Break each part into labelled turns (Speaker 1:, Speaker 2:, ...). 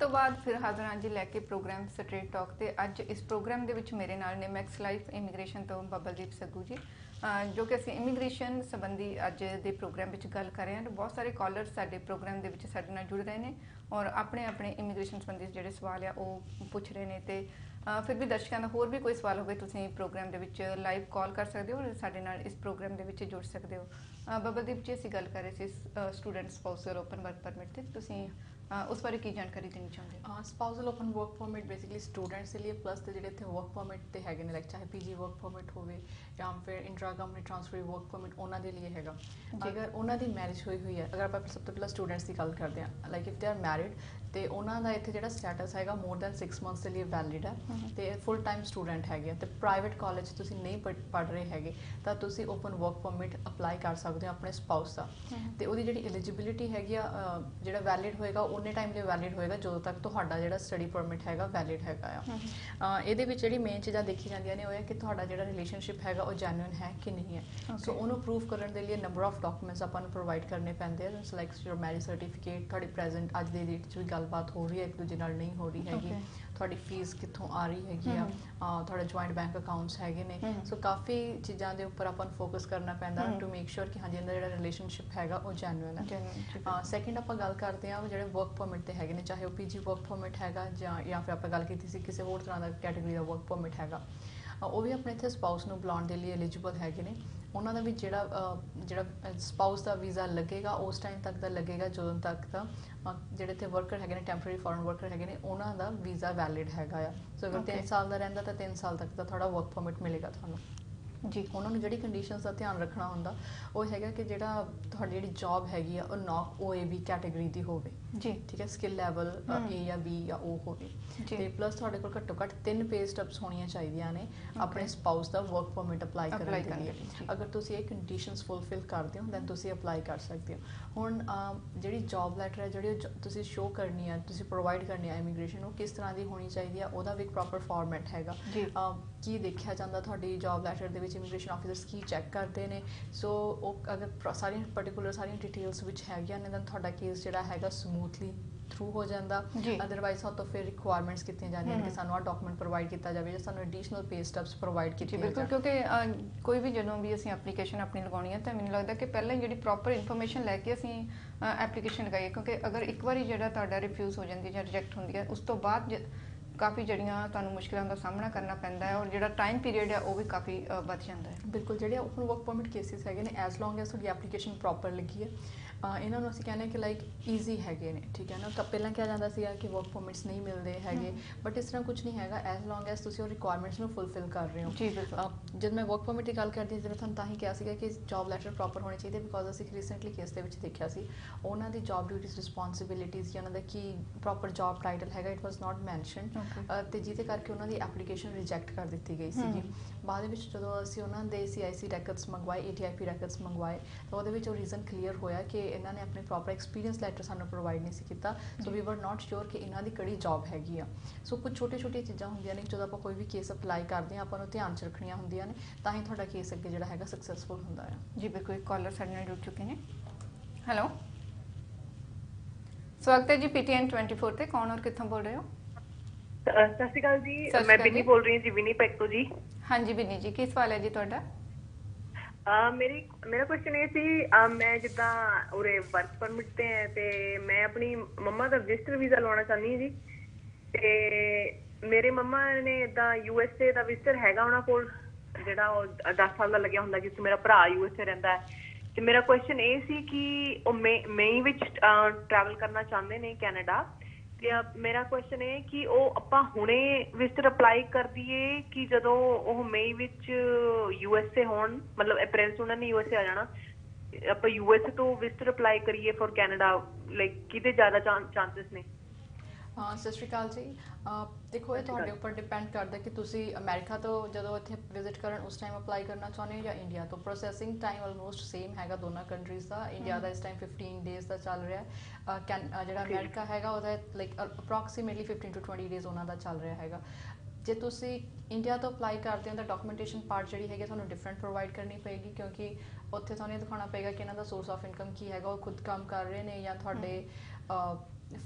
Speaker 1: ਤੋਂ ਬਾਅਦ ਫਿਰ ਹਾਜ਼ਰ ਹਾਂ ਜੀ ਲੈ ਕੇ ਪ੍ਰੋਗਰਾਮ ਸਟ੍ਰੇਟ ਟਾਕ ਤੇ ਅੱਜ ਇਸ ਪ੍ਰੋਗਰਾਮ ਦੇ ਵਿੱਚ ਮੇਰੇ ਨਾਲ ਨੇ ਮੈਕਸ ਲਾਈਫ ਇਮੀਗ੍ਰੇਸ਼ਨ ਤੋਂ ਬਬਲਦੀਪ ਸੱਗੂ ਜੀ ਜੋ ਕਿ ਅਸੀਂ ਇਮੀਗ੍ਰੇਸ਼ਨ ਸੰਬੰਧੀ ਅੱਜ ਦੇ ਪ੍ਰੋਗਰਾਮ ਵਿੱਚ ਗੱਲ ਕਰ ਰਹੇ ਹਾਂ। ਬਹੁਤ ਸਾਰੇ ਕਾਲਰਸ ਸਾਡੇ ਪ੍ਰੋਗਰਾਮ ਦੇ ਵਿੱਚ ਸਾਡੇ ਨਾਲ ਜੁੜ ਰਹੇ ਨੇ ਔਰ ਆਪਣੇ ਆਪਣੇ ਇਮੀਗ੍ਰੇਸ਼ਨ ਸੰਬੰਧੀ ਜਿਹੜੇ ਸਵਾਲ ਆ ਉਹ ਪੁੱਛ ਰਹੇ ਨੇ ਤੇ ਫਿਰ ਵੀ ਦਰਸ਼ਕਾਂ ਦਾ ਹੋਰ ਵੀ ਕੋਈ ਸਵਾਲ ਹੋਵੇ ਤੁਸੀਂ ਪ੍ਰੋਗਰਾਮ ਦੇ ਵਿੱਚ ਲਾਈਵ ਕਾਲ ਕਰ ਸਕਦੇ ਹੋ ਔਰ ਸਾਡੇ ਨਾਲ ਇਸ ਪ੍ਰੋਗਰਾਮ ਦੇ ਵਿੱਚ ਜੁੜ ਸਕਦੇ ਹੋ। ਬਬਲਦੀਪ ਜੀ ਅਸੀਂ ਗੱਲ ਕਰ ਰਹੇ ਸੀ student spousal open work permit ਤੇ ਤੁਸੀਂ उस बारे की जानकारी देनी चाहते
Speaker 2: spousal open work permit basically students के लिए प्लस तो जो वर्क परमिट तो है लाइक चाहे पीजी वर्क परमिट हो या फिर intra company transfer work permit उन्होंने लिए है। अगर उन्होंने मैरिज हुई है अगर आप सब तो पहले स्टूडेंट्स की गल करते हैं like if they are married तो उन्होंने इतने जो स्टेटस है मोर दैन 6 मंथ्स के लिए वैलिड है तो फुल टाइम स्टूडेंट है तो प्राइवेट कॉलेज तुम नहीं पढ़ रहे है तो तुम ओपन वर्क परमिट अप्लाई कर सकते हो अपने स्पाउस का तो वो जी एलिजिबिलिटी हैगी जो वैलिड होएगा उन्ने टाइम लिए वैलिड होएगा जो तक तुहाडा जिहड़ा स्टडी परमिट हैगा वैलिड हैगा आ इहदे विच जिहड़ी मेन चीज़ां देखी जांदियां ने होया कि तुहाडा जिहड़ा रिलेशनशिप हैगा वो जेन्युइन है कि नहीं है। सो उहनूं प्रूव करन दे लिए नंबर ऑफ डॉक्यूमेंट्स आपां नूं प्रोवाइड करने पैंदे आ लाइक योर मैरिज सर्टिफिकेट तुहाडी प्रेजेंट अज दे डेट च भी गलबात हो रही है एक दूजे नाल नहीं हो रही हैगी तुहाडी फीस कित्थों आ रही हैगी आ तुहाडा जॉइंट बैंक अकाउंट्स हैगे ने सो काफ़ी चीज़ां दे उपर आपां फोकस करना पैंदा टू मेक श्योर कि हाँ जी इहदा जिहड़ा रिलेशनशिप हैगा वो जेन्युइन है। सैकेंड आपां गल करते हैं जिहड़े वर्क परमिट ते हैगे ने चाहे वो पीजी वर्क परमिट हैगा या फिर आप गल की किसी होर तरह का कैटेगरी का वर्क परमिट हैगा वो भी अपने इतने स्पाउस नूं बुलाउण दे लिए एलिजिबल हैगे ने उन्हों का भी जिहड़ा स्पाउस का वीज़ा लगेगा उस टाइम तक का लगेगा जो तक का जिहड़े इत्थे वर्कर हैगे ने टैंपरेरी फॉरन वर्कर हैगे ने उन्हों का वीज़ा वैलिड हैगा सो अगर 3 साल का रहिंदा तो 3 साल तक का थोड़ा वर्क परमिट मिलेगा तुहानूं जी। उन्होंने जिहड़ी कंडीशनस का ध्यान रखना हुंदा वो हैगा कि जिहड़ा तुहाडी जिहड़ी जॉब हैगी आ वो नॉट OAB कैटेगरी दी होवे जी ठीक है स्किल लैवल A या B या O होवे ते प्लस तुहाडे कोल घट्टो घट्ट 3 पे स्टैप्स होणियां चाहीदियां ने अपने स्पाउस दा वर्क परमिट अप्लाई करन दे लिए अगर तुसीं ये कंडीशनस फुलफिल करदे हो दैन तुसीं अप्लाई कर सकदे हो। हुण जिहड़ी जॉब लैटर है जिहड़ी तुसीं शो करनी है तुसीं प्रोवाइड करनी है इमीग्रेशन नूं किस तरह दी होनी चाहिदी है ओहदा भी एक प्रॉपर फॉर्मेट हैगा की देखा जाता तुहाडी जॉब लैटर दे विच इमीग्रेशन ऑफिसर्स की चैक करते हैं सो अगर सारी पर्टिकुलर सारी डिटेल्स विच हैगियां ने दैन तुहाडा केस जिहड़ा हैगा स्मूथली थ्रू हो जाता अदरवाइज तो फिर रिक्वायरमेंट्स कीतियां जांदियां कि सानू आ डॉक्यूमेंट प्रोवाइड किया जाए या सानू एडिशनल पे स्टैप्स प्रोवाइड कीते
Speaker 1: बिल्कुल क्योंकि कोई भी जदों भी असीं एप्लीकेशन अपनी लगाउणी है तो मैनूं लगदा कि पहले जिहड़ी प्रॉपर इन्फॉर्मेशन लैके असीं एप्लीकेशन लगाईए क्योंकि अगर एक बार जिहड़ा तुहाडा रिफ्यूज़ हो जाती है रिजैक्ट होंदी है उस तो बाद काफ़ी जड़ियाँ तुहानूं मुश्किलों का सामना करना पैंदा है और जिहड़ा टाइम पीरियड है वो भी काफ़ी बच जाता है।
Speaker 2: बिल्कुल जिहड़े ओपन वर्क परमिट केसिस है ने एज लॉन्ग एज तुहाडी एप्लीकेशन प्रॉपर लगी है इन्हों असीं कहने कि लाइक ईजी हैगे ने ठीक है ना तो पहला कहा जाता सीगा कि वर्क परमिट्स नहीं मिलते हैगे बट इस तरह कुछ नहीं हैगा एज लॉन्ग एज तुसीं रिक्वायरमेंट्स नूं फुलफिल कर रहे हो जी बिल्कुल जब मैं वर्क परमिट की गल करदी जिवें तुहानूं तां ही कहा सीगा कि जॉब लैटर प्रॉपर होने चाहिए बिकॉज असीं रीसेंटली केस दे विच देखिया सी उन्हां दी जॉब ड्यूटीज रिस्पॉन्सिबिलिटीज़ या उन्हां दा की प्रॉपर जॉब टाइटल हैगा इट वाज नॉट मैंशन ते जिहदे करके उन्होंने एप्लीकेशन रिजैक्ट कर दी गई सी बाद जो असी उन्होंने CIC रैकट्स मंगवाए ATIP रैकट्स मंगवाए तो वो रीजन क्लीयर होया कि इन्होंने अपने प्रॉपर एक्सपीरियंस लैटर सानू प्रोवाइड नहीं किया so we were not sure कि इन्हों की कड़ी जॉब हैगी सो कुछ छोटी छोटी चीज़ां होंदियां ने जो आप कोई भी केस अप्लाई करते हैं आपको ध्यान च रखनियां होंदियां ने तां ही तुहाडा केस अगे जिहड़ा हैगा सक्सैसफुल हुंदा है
Speaker 1: जी। बिल्कुल एक कॉलर साडे नाल जुड़ चुके हैं। हेलो स्वागत है जी PTN 24 ते कौन और कित्थों बोल रहे हो?
Speaker 3: सत श्री अकाल जी मैं बिनी बोल रही हूँ जी विनी पैक तो जी।
Speaker 1: हाँ जी बिनी जी की सवाल है जी तुहाडा?
Speaker 3: मेरा क्वेश्चन ये सी मैं जिदा उरे वर्क परमिट ते है ते मैं अपनी मम्मा का विजिटर वीज़ा लवाना चाहनी जी ते मेरे मम्मा ने इदा USA का विजिटर हैगा उन्होंने कोल जिहड़ा 10 साल का लग्या हुंदा जिस मेरा भरा USA रहिंदा है ते मेरा क्वेश्चन ये सी कि मई विच ट्रैवल करना चाहते हैं कैनेडा मेरा क्वेश्चन है कि ਆਪਾਂ ਹੁਣੇ ਵਿਜ਼ਟਰ ਅਪਲਾਈ ਕਰ ਦਈਏ ਕਿ ਜਦੋਂ ਉਹ ਮਈ ਵਿੱਚ USA ਹੋਣ ਮਤਲਬ ਅਪ੍ਰੈਲ ਤੋਂ ਉਹਨਾਂ ਨੇ USA ਆ ਜਾਣਾ ਆਪਾਂ USA ਤੋਂ ਵਿਜ਼ਟਰ ਅਪਲਾਈ ਕਰੀਏ ਫॉर ਕੈਨੇਡਾ ਲਾਈਕ ਕਿਤੇ ਜ਼ਿਆਦਾ ਚਾਂਸਸ ਨੇ?
Speaker 2: हाँ सत श्री अकाल जी देखो ये तुहाडे उपर डिपेंड करता कि तुसी अमेरिका तो जो इत्थे विजिट करन उस टाइम अप्लाई करना चाहुंदे हो या इंडिया तो प्रोसैसिंग टाइम ऑलमोस्ट सेम हैगा दोनों कंट्रीज़ का इंडिया का इस टाइम 15 डेज़ का चल रहा है जिहड़ा अमेरिका हैगा उहदा लाइक अप्रॉक्सीमेटली 15 to 20 डेज़ उन्हां दा चल रहा हैगा ਜੇ ਤੁਸੀਂ ਇੰਡੀਆ ਤੋਂ ਅਪਲਾਈ ਕਰਦੇ ਹੋ ਤਾਂ ਡਾਕੂਮੈਂਟੇਸ਼ਨ ਪਾਰਟ ਜਿਹੜੀ ਹੈਗੀ ਤੁਹਾਨੂੰ ਡਿਫਰੈਂਟ ਪ੍ਰੋਵਾਈਡ ਕਰਨੀ ਪਏਗੀ, ਕਿਉਂਕਿ ਉੱਥੇ ਤੁਹਾਨੂੰ ਇਹ ਦਿਖਾਉਣਾ ਪਏਗਾ ਕਿ ਇਹਨਾਂ ਦਾ ਸੋਰਸ ਆਫ ਇਨਕਮ ਕੀ ਹੈਗਾ, ਉਹ ਖੁਦ ਕੰਮ ਕਰ ਰਹੇ ਨੇ ਜਾਂ ਤੁਹਾਡੇ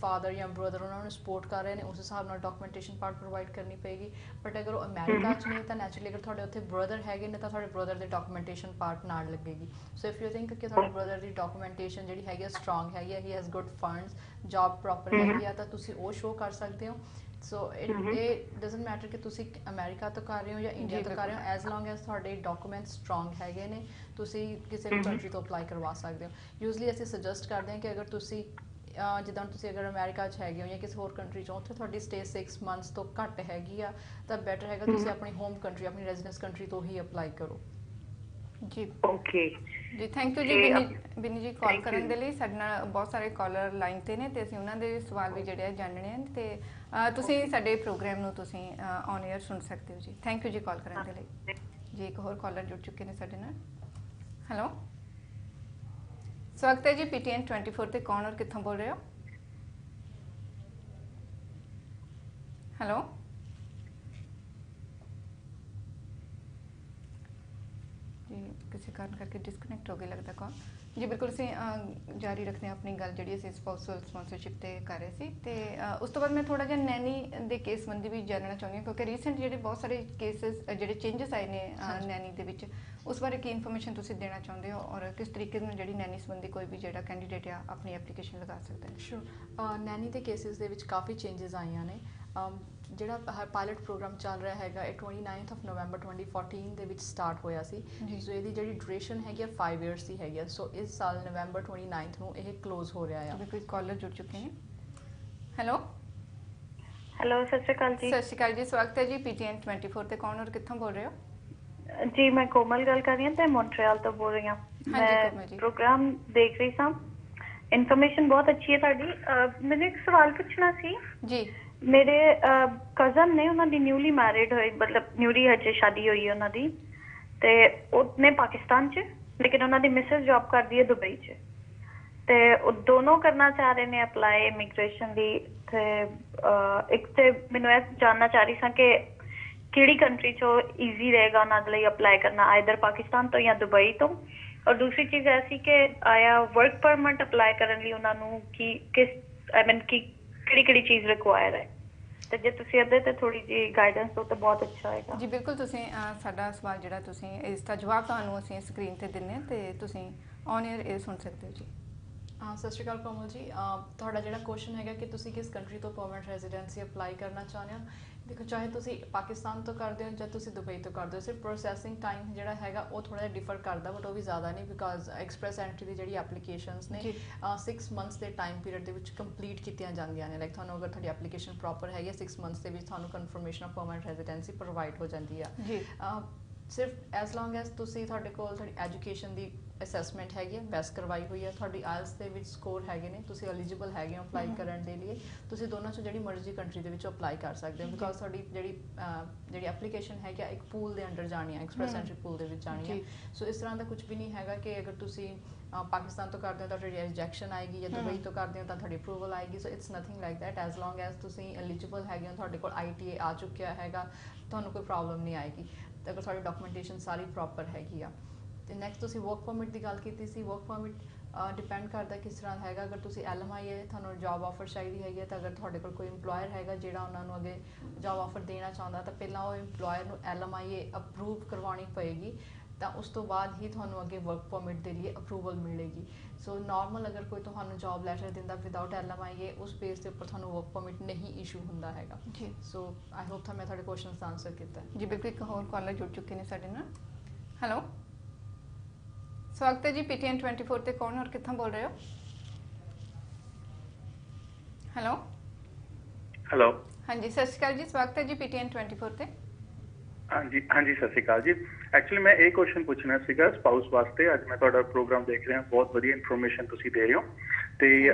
Speaker 2: ਫਾਦਰ ਜਾਂ ਬ੍ਰਦਰ ਉਹਨਾਂ ਨੂੰ ਸਪੋਰਟ ਕਰ ਰਹੇ ਨੇ, ਉਸ ਹਿਸਾਬ ਨਾਲ ਡਾਕੂਮੈਂਟੇਸ਼ਨ ਪਾਰਟ ਪ੍ਰੋਵਾਈਡ ਕਰਨੀ ਪਏਗੀ। ਬਟ ਅਗਰ ਉਹ ਅਮਰੀਕਾ 'ਚ ਨੇ ਤਾਂ ਨੈਚੁਰਲੀ ਅਗਰ ਤੁਹਾਡੇ ਉੱਥੇ ਬ੍ਰਦਰ ਹੈਗੇ ਨੇ ਤਾਂ ਤੁਹਾਡੇ ਬ੍ਰਦਰ ਦੇ ਡਾਕੂਮੈਂਟੇਸ਼ਨ ਪਾਰਟ ਨਾਲ ਲੱਗੇਗੀ। ਸੋ ਇਫ ਯੂ ਥਿੰਕ ਕਿ ਤੁਹਾਡੇ ਬ੍ਰਦਰ ਦੀ ਡਾਕੂਮੈਂਟੇਸ਼ਨ ਜਿਹੜੀ ਹੈਗੀ ਸਟਰੋਂਗ ਹੈਗੀ, he has good funds, job proper ਹੈਗੀ ਆ, ਤਾਂ ਤੁਸੀਂ ਉਹ ਸ਼ੋਅ ਕਰ ਸਕਦੇ ਹੋ। ਸੋ ਇਹ ਡਜ਼ਨਟ ਮੈਟਰ ਕਿ ਤੁਸੀਂ ਅਮਰੀਕਾ ਤੋਂ ਕਰ ਰਹੇ ਹੋ ਜਾਂ ਇੰਡੀਆ ਤੋਂ ਕਰ ਰਹੇ ਹੋ, ਐਜ਼ ਲੌਂਗ ਐਜ਼ ਤੁਹਾਡੇ ਡਾਕੂਮੈਂਟ ਸਟਰੋਂਗ ਹੈਗੇ ਨੇ ਤੁਸੀਂ ਕਿਸੇ ਵੀ ਕੰਟਰੀ ਤੋਂ ਅਪਲਾਈ ਕਰਵਾ ਸਕਦੇ ਹੋ। ਯੂਜ਼ਲੀ ਅਸੀਂ ਸੁਜੈਸਟ ਕਰਦੇ ਹਾਂ ਕਿ ਅਗਰ ਤੁਸੀਂ ਜਿੱਦਾਂ ਤੁਸੀਂ ਅਗਰ ਅਮਰੀਕਾ 'ਚ ਹੈਗੇ ਹੋ ਜਾਂ ਕਿਸੇ ਹੋਰ ਕੰਟਰੀ 'ਚ ਉੱਥੇ ਤੁਹਾਡੀ ਸਟੇ 6 ਮੰਥਸ ਤੋਂ ਘੱਟ ਹੈਗੀ ਆ ਤਾਂ ਬੈਟਰ ਹੈਗਾ ਤੁਸੀਂ ਆਪਣੀ ਹੋਮ ਕੰਟਰੀ, ਆਪਣੀ ਰੈਜ਼ੀਡੈਂਸ ਕੰਟਰੀ ਤੋਂ ਹੀ ਅਪਲਾਈ ਕਰੋ।
Speaker 1: ਜੀ
Speaker 3: ਓਕੇ
Speaker 1: ਜੀ, ਥੈਂਕ ਯੂ ਜੀ ਬਿੰਨੀ ਜੀ ਕਾਲ ਕਰਨ ਦੇ ਲਈ। ਸਾਡੇ ਨਾਲ ਬਹੁਤ ਸਾਰੇ ਕਾਲਰ ਲਾਈਨ ਤੇ ਨੇ ਤੇ ਅਸੀਂ ਉਹਨਾਂ ਦੇ ਸਵਾਲ ਵੀ ਜਿਹੜੇ ਆ ਜਾਣਨੇ ਹਨ ਤੇ ਤੁਸੀਂ ਸਾਡੇ ਪ੍ਰੋਗਰਾਮ ਨੂੰ ਤੁਸੀਂ ਔਨ 에ਅਰ ਸੁਣ ਸਕਦੇ ਹੋ ਜੀ। ਥੈਂਕ ਯੂ ਜੀ ਕਾਲ ਕਰਨ ਦੇ ਲਈ। ਜੀ ਇੱਕ ਹੋਰ ਕਾਲਰ ਜੁੜ ਚੁੱਕੇ ਨੇ ਸਾਡੇ ਨਾਲ। ਹੈਲੋ, ਸਵਾਗਤ ਹੈ ਜੀ PTN 24 ਤੇ। ਕੌਣ ਔਰ ਕਿੱਥੋਂ ਬੋਲ ਰਹੇ ਹੋ? ਹੈਲੋ, ਜੀ ਕਿਸੇ ਕਾਰਨ ਕਰਕੇ ਡਿਸਕਨੈਕਟ ਹੋ ਗਈ ਲੱਗਦਾ ਕਾਲ। ਜੀ ਬਿਲਕੁਲ, ਅਸੀਂ ਜਾਰੀ ਰੱਖਦੇ ਹਾਂ ਆਪਣੀ ਗੱਲ ਜਿਹੜੀ ਅਸੀਂ ਸਪਾਊਸਲ ਸਪਾਂਸਰਸ਼ਿਪ ਤੇ ਕਰ ਰਹੇ ਸੀ ਤੇ ਉਸ ਤੋਂ ਬਾਅਦ ਮੈਂ ਥੋੜਾ ਜਿਹਾ ਨੈਨੀ ਦੇ ਕੇਸ ਸੰਬੰਧੀ ਵੀ ਜਾਣਨਾ ਚਾਹੁੰਦੀ ਹਾਂ, ਕਿਉਂਕਿ ਰੀਸੈਂਟ ਜਿਹੜੇ ਬਹੁਤ ਸਾਰੇ ਕੇਸਿਸ ਜਿਹੜੇ ਚੇਂਜਸ ਆਏ ਨੇ ਨੈਨੀ ਦੇ ਵਿੱਚ, ਉਸ ਬਾਰੇ ਕੀ ਇਨਫੋਰਮੇਸ਼ਨ ਤੁਸੀਂ ਦੇਣਾ ਚਾਹੁੰਦੇ ਹੋ ਔਰ ਕਿਸ ਤਰੀਕੇ ਨਾਲ ਜਿਹੜੀ ਨੈਨੀ ਸੰਬੰਧੀ ਕੋਈ ਵੀ ਜਿਹੜਾ ਕੈਂਡੀਡੇਟ ਆ ਆਪਣੀ ਐਪਲੀਕੇਸ਼ਨ ਲਗਾ ਸਕਦਾ ਹੈ?
Speaker 2: ਸ਼ੋਰ, ਨੈਨੀ ਦੇ ਕੇਸਿਸ ਦੇ ਵਿੱਚ ਕਾਫੀ ਚੇਂਜਸ ਆਈਆਂ ਨੇ। ਜਿਹੜਾ ਪਾਇਲਟ ਪ੍ਰੋਗਰਾਮ ਚੱਲ ਰਿਹਾ ਹੈਗਾ ਇਹ 29 ਨਵੰਬਰ 2014 ਦੇ ਵਿੱਚ ਸਟਾਰਟ ਹੋਇਆ ਸੀ। ਸੋ ਇਹਦੀ ਜਿਹੜੀ ਡਿਊਰੇਸ਼ਨ ਹੈਗੀ ਆ 5 ਇਅਰਸ ਦੀ ਹੈਗੀ ਆ। ਸੋ ਇਸ ਸਾਲ ਨਵੰਬਰ 29 ਨੂੰ ਇਹ ਕਲੋਜ਼ ਹੋ ਰਿਹਾ ਆ।
Speaker 1: ਕੋਈ ਕਾਲਰ ਜੁੜ ਚੁੱਕੇ ਨੇ। ਹੈਲੋ,
Speaker 4: ਹੈਲੋ, ਸਤਿ ਸ਼੍ਰੀ ਅਕਾਲ ਜੀ।
Speaker 1: ਸਤਿ ਸ਼੍ਰੀ ਅਕਾਲ ਜੀ, ਸਵਾਗਤ ਹੈ ਜੀ PTN 24 ਤੇ। ਕੌਣ ਔਰ ਕਿੱਥੋਂ ਬੋਲ ਰਹੇ ਹੋ?
Speaker 4: ਜੀ ਮੈਂ ਕੋਮਲ ਗੱਲ ਕਰ ਰਹੀ ਹਾਂ ਤੇ ਮੌਂਟਰੀਅਲ ਤੋਂ ਬੋਲ ਰਹੀ ਹਾਂ। ਮੈਂ ਪ੍ਰੋਗਰਾਮ ਦੇਖ ਰਹੀ ਸਾਂ, ਇਨਫੋਰਮੇਸ਼ਨ ਬਹੁਤ ਅੱਛੀ ਹੈ ਤੁਹਾਡੀ। ਮੈਨੂੰ ਇੱਕ ਸਵਾਲ ਪੁੱਛਣਾ ਸੀ
Speaker 1: ਜੀ।
Speaker 4: ਮੇਰੇ ਕਜ਼ਨ ਨੇ, ਉਹਨਾਂ ਦੀ ਨਿਊਲੀ ਮੈਰਿਡ ਹੋਈ, ਮਤਲਬ ਨਿਊਲੀ ਹਜੇ ਸ਼ਾਦੀ ਹੋਈ ਹੈ ਉਹਨਾਂ ਦੀ, ਤੇ ਉਹ ਨੇ ਪਾਕਿਸਤਾਨ 'ਚ, ਲੇਕਿਨ ਉਹਨਾਂ ਦੀ ਮਿਸਿਸ ਜੌਬ ਕਰਦੀ ਹੈ ਦੁਬਈ 'ਚ, ਤੇ ਉਹ ਦੋਨੋਂ ਕਰਨਾ ਚਾਹ ਰਹੇ ਨੇ ਅਪਲਾਈ ਇਮੀਗ੍ਰੇਸ਼ਨ ਲਈ। ਤੇ ਇੱਕ ਤੇ ਮੈਨੂੰ ਇਹ ਜਾਣਨਾ ਚਾਹ ਰਹੀ ਸਾਂ ਕਿ ਕਿਹੜੀ ਕੰਟਰੀ 'ਚੋਂ ਈਜ਼ੀ ਰਹੇਗਾ ਉਹਨਾਂ ਦੇ ਲਈ ਅਪਲਾਈ ਕਰਨਾ, ਆਈਦਰ ਪਾਕਿਸਤਾਨ ਤੋਂ ਜਾਂ ਦੁਬਈ ਤੋਂ। ਔਰ ਦੂਸਰੀ ਚੀਜ਼ ਇਹ ਸੀ ਕਿ ਆਇਆ ਵਰਕ ਪਰਮਿਟ ਅਪਲਾਈ ਕਰਨ ਲਈ ਉਹਨਾਂ ਨੂੰ ਕਿਹੜੀ ਚੀਜ਼ ਰਿਕੁਆਇਰ ਹੈ, ਤੇ ਜੇ ਤੁਸੀਂ ਇਹਦੇ ਤੇ ਥੋੜੀ ਜਿਹੀ ਗਾਈਡੈਂਸ ਦਿਓ ਤਾਂ ਬਹੁਤ ਅੱਛਾ ਹੋਏਗਾ।
Speaker 1: ਜੀ ਬਿਲਕੁਲ, ਤੁਸੀਂ ਸਾਡਾ ਸਵਾਲ ਜਿਹੜਾ ਤੁਸੀਂ ਇਸ ਦਾ ਜਵਾਬ ਤੁਹਾਨੂੰ ਅਸੀਂ ਸਕਰੀਨ ਤੇ ਦਿੰਨੇ ਤੇ ਤੁਸੀਂ ਔਨ 에ਅਰ ਇਹ ਸੁਣ ਸਕਦੇ ਹੋ ਜੀ।
Speaker 2: ਸਤਿ ਸ਼੍ਰੀ ਅਕਾਲ ਕੋਮਲ ਜੀ। ਤੁਹਾਡਾ ਜਿਹੜਾ ਕੁਐਸਚਨ ਹੈਗਾ ਕਿ ਤੁਸੀਂ ਕਿਸ ਕੰਟਰੀ ਤੋਂ ਪਰਮਨੈਂਟ ਰੈਜ਼ੀਡੈਂਸੀ ਅਪਲਾਈ ਕਰਨਾ ਚਾਹੁੰਦੇ ਹੋ, ਦੇਖੋ ਚਾਹੇ ਤੁਸੀਂ ਪਾਕਿਸਤਾਨ ਤੋਂ ਕਰਦੇ ਹੋ ਜਾਂ ਤੁਸੀਂ ਦੁਬਈ ਤੋਂ ਕਰਦੇ ਹੋ, ਸਿਰਫ ਪ੍ਰੋਸੈਸਿੰਗ ਟਾਈਮ ਜਿਹੜਾ ਹੈਗਾ ਉਹ ਥੋੜਾ ਜਿਹਾ ਡਿਫਰ ਕਰਦਾ, ਬਟ ਉਹ ਵੀ ਜ਼ਿਆਦਾ ਨਹੀਂ, ਬਿਕਾਜ਼ ਐਕਸਪ੍ਰੈਸ ਐਂਟਰੀ ਦੀ ਜਿਹੜੀ ਐਪਲੀਕੇਸ਼ਨਸ ਨੇ 6 ਮੰਥਸ ਦੇ ਟਾਈਮ ਪੀਰੀਅਡ ਦੇ ਵਿੱਚ ਕੰਪਲੀਟ ਕੀਤੀਆਂ ਜਾਂਦੀਆਂ ਨੇ। ਲਾਈਕ ਤੁਹਾਨੂੰ ਅਗਰ ਤੁਹਾਡੀ ਐਪਲੀਕੇਸ਼ਨ ਪ੍ਰੋਪਰ ਹੈਗੀ 6 ਮੰਥਸ ਦੇ ਵਿੱਚ ਤੁਹਾਨੂੰ confirmation of permanent residency provide ਹੋ ਜਾਂਦੀ ਆ। ਸਿਰਫ ਐਜ਼ ਲੌਂਗ ਐਜ਼ ਤੁਸੀਂ ਤੁਹਾਡੇ ਕੋਲ ਤੁਹਾਡੀ ਐਜੂਕੇਸ਼ਨ ਦੀ ਅਸੈਸਮੈਂਟ ਹੈਗੀ ਹੈ, ਬੈਸਟ ਕਰਵਾਈ ਹੋਈ ਹੈ, ਤੁਹਾਡੀ ਆਇਲਸ ਦੇ ਵਿੱਚ ਸਕੋਰ ਹੈਗੇ ਨੇ, ਤੁਸੀਂ ਐਲੀਜੀਬਲ ਹੈਗੇ ਹੋ ਅਪਲਾਈ ਕਰਨ ਦੇ ਲਈ, ਤੁਸੀਂ ਦੋਨਾਂ 'ਚੋਂ ਜਿਹੜੀ ਮਰਜ਼ੀ ਕੰਟਰੀ ਦੇ ਵਿੱਚ ਅਪਲਾਈ ਕਰ ਸਕਦੇ ਹੋ। ਬਿਕਾਜ਼ ਤੁਹਾਡੀ ਜਿਹੜੀ ਐਪਲੀਕੇਸ਼ਨ ਹੈਗੀ ਇੱਕ ਪੂਲ ਦੇ ਅੰਡਰ ਜਾਣੀ ਹੈ, ਐਕਸਪ੍ਰੈਸ ਐਂਟਰੀ ਪੂਲ ਦੇ ਵਿੱਚ ਜਾਣੀ ਹੈ। ਸੋ ਇਸ ਤਰ੍ਹਾਂ ਦਾ ਕੁਝ ਵੀ ਨਹੀਂ ਹੈਗਾ ਕਿ ਅਗਰ ਤੁਸੀਂ ਪਾਕਿਸਤਾਨ ਤੋਂ ਕਰਦੇ ਹੋ ਤਾਂ ਤੁਹਾਡੀ ਰਿਜੈਕਸ਼ਨ ਆਏਗੀ, ਜਾਂ ਦੁਬਈ ਤੋਂ ਕਰਦੇ ਹੋ ਤਾਂ ਤੁਹਾਡੀ ਅਪਰੂਵਲ ਆਏਗੀ। So it's nothing like that. As long as ਤੁਸੀਂ ਐਲੀਜੀਬਲ ਹੈਗੇ ਹੋ, ਤੁਹਾਡੇ ਕੋਲ ITA ਆ ਚੁੱਕਿਆ ਹੈਗਾ, ਤੁਹਾਨੂੰ ਕੋਈ ਪ੍ਰੋਬਲਮ ਨਹੀਂ ਆਏਗੀ ਅਗਰ ਤੁਹਾਡੀ ਡਾਕੂਮੈਂਟੇਸ਼ਨ ਸਾਰੀ ਪ੍ਰੋਪਰ ਹੈਗੀ ਆ। ਤੇ ਨੈਕਸਟ ਤੁਸੀਂ ਵਰਕ ਪਰਮਿਟ ਦੀ ਗੱਲ ਕੀਤੀ ਸੀ। ਵਰਕ ਪਰਮਿਟ ਡਿਪੈਂਡ ਕਰਦਾ ਕਿਸ ਤਰ੍ਹਾਂ ਹੈਗਾ। ਅਗਰ ਤੁਸੀਂ LMI ਹੈ, ਤੁਹਾਨੂੰ ਜੌਬ ਆਫਰ ਚਾਹੀਦੀ ਹੈਗੀ ਹੈ, ਤਾਂ ਅਗਰ ਤੁਹਾਡੇ ਕੋਲ ਕੋਈ ਇੰਪਲੋਇਰ ਹੈਗਾ ਜਿਹੜਾ ਉਹਨਾਂ ਨੂੰ ਅੱਗੇ ਜੌਬ ਆਫਰ ਦੇਣਾ ਚਾਹੁੰਦਾ, ਤਾਂ ਪਹਿਲਾਂ ਉਹ ਇੰਪਲੋਇਰ ਨੂੰ LMI ਅਪਰੂਵ ਕਰਵਾਉਣੀ ਪਏਗੀ, ਤਾਂ ਉਸ ਤੋਂ ਬਾਅਦ ਹੀ ਤੁਹਾਨੂੰ ਅੱਗੇ ਵਰਕ ਪਰਮਿਟ ਦੇ ਲਈ ਅਪਰੂਵਲ ਮਿਲੇਗੀ। ਸੋ ਨਾਰਮਲ ਅਗਰ ਕੋਈ ਤੁਹਾਨੂੰ ਜੌਬ ਲੈਟਰ ਦਿੰਦਾ ਵਿਦਆਊਟ LMI ਉਸ ਬੇਸ ਦੇ ਉੱਪਰ ਤੁਹਾਨੂੰ ਵਰਕ ਪਰਮਿਟ ਨਹੀਂ ਇਸ਼ੂ ਹੁੰਦਾ ਹੈਗਾ ਜੀ। ਸੋ ਆਈ ਹੋਪ ਤਾਂ ਮੈਂ ਤੁਹਾਡੇ ਕੁਐਸਚਨਸ ਦਾ ਆਨਸਰ ਕੀਤਾ
Speaker 1: ਜੀ। ਬਿਲਕੁਲ, ਇੱਕ ਹੋਰ ਕਾਲਰ ਜੁੜ ਚੁੱਕੇ ਨੇ ਸਾਡੇ ਨਾਲ। ਹੈਲੋ, ਸਵਾਗਤ ਹੈ ਜੀ PTN 24 ਤੇ। ਕੌਣ ਔਰ ਕਿੱਥੋਂ ਬੋਲ ਰਹੇ ਹੋ? ਹੈਲੋ
Speaker 5: ਹੈਲੋ,
Speaker 1: ਹਾਂਜੀ, ਸਤਿ ਸ਼੍ਰੀ ਅਕਾਲ ਜੀ, ਸਵਾਗਤ ਹੈ ਜੀ PTN 24 ਤੇ।
Speaker 5: ਹਾਂਜੀ ਸਤਿ ਸ਼੍ਰੀ ਅਕਾਲ ਜੀ। ਐਕਚੁਅਲੀ ਮੈਂ ਇਹ ਕੁਐਸਚਨ ਪੁੱਛਣਾ ਸੀਗਾ ਸਪਾਊਸ ਵਾਸਤੇ। ਅੱਜ ਮੈਂ ਤੁਹਾਡਾ ਪ੍ਰੋਗਰਾਮ ਦੇਖ ਰਿਹਾ, ਬਹੁਤ ਵਧੀਆ ਇਨਫੋਰਮੇਸ਼ਨ ਤੁਸੀਂ ਦੇ ਰਹੇ ਹੋ, ਤੇ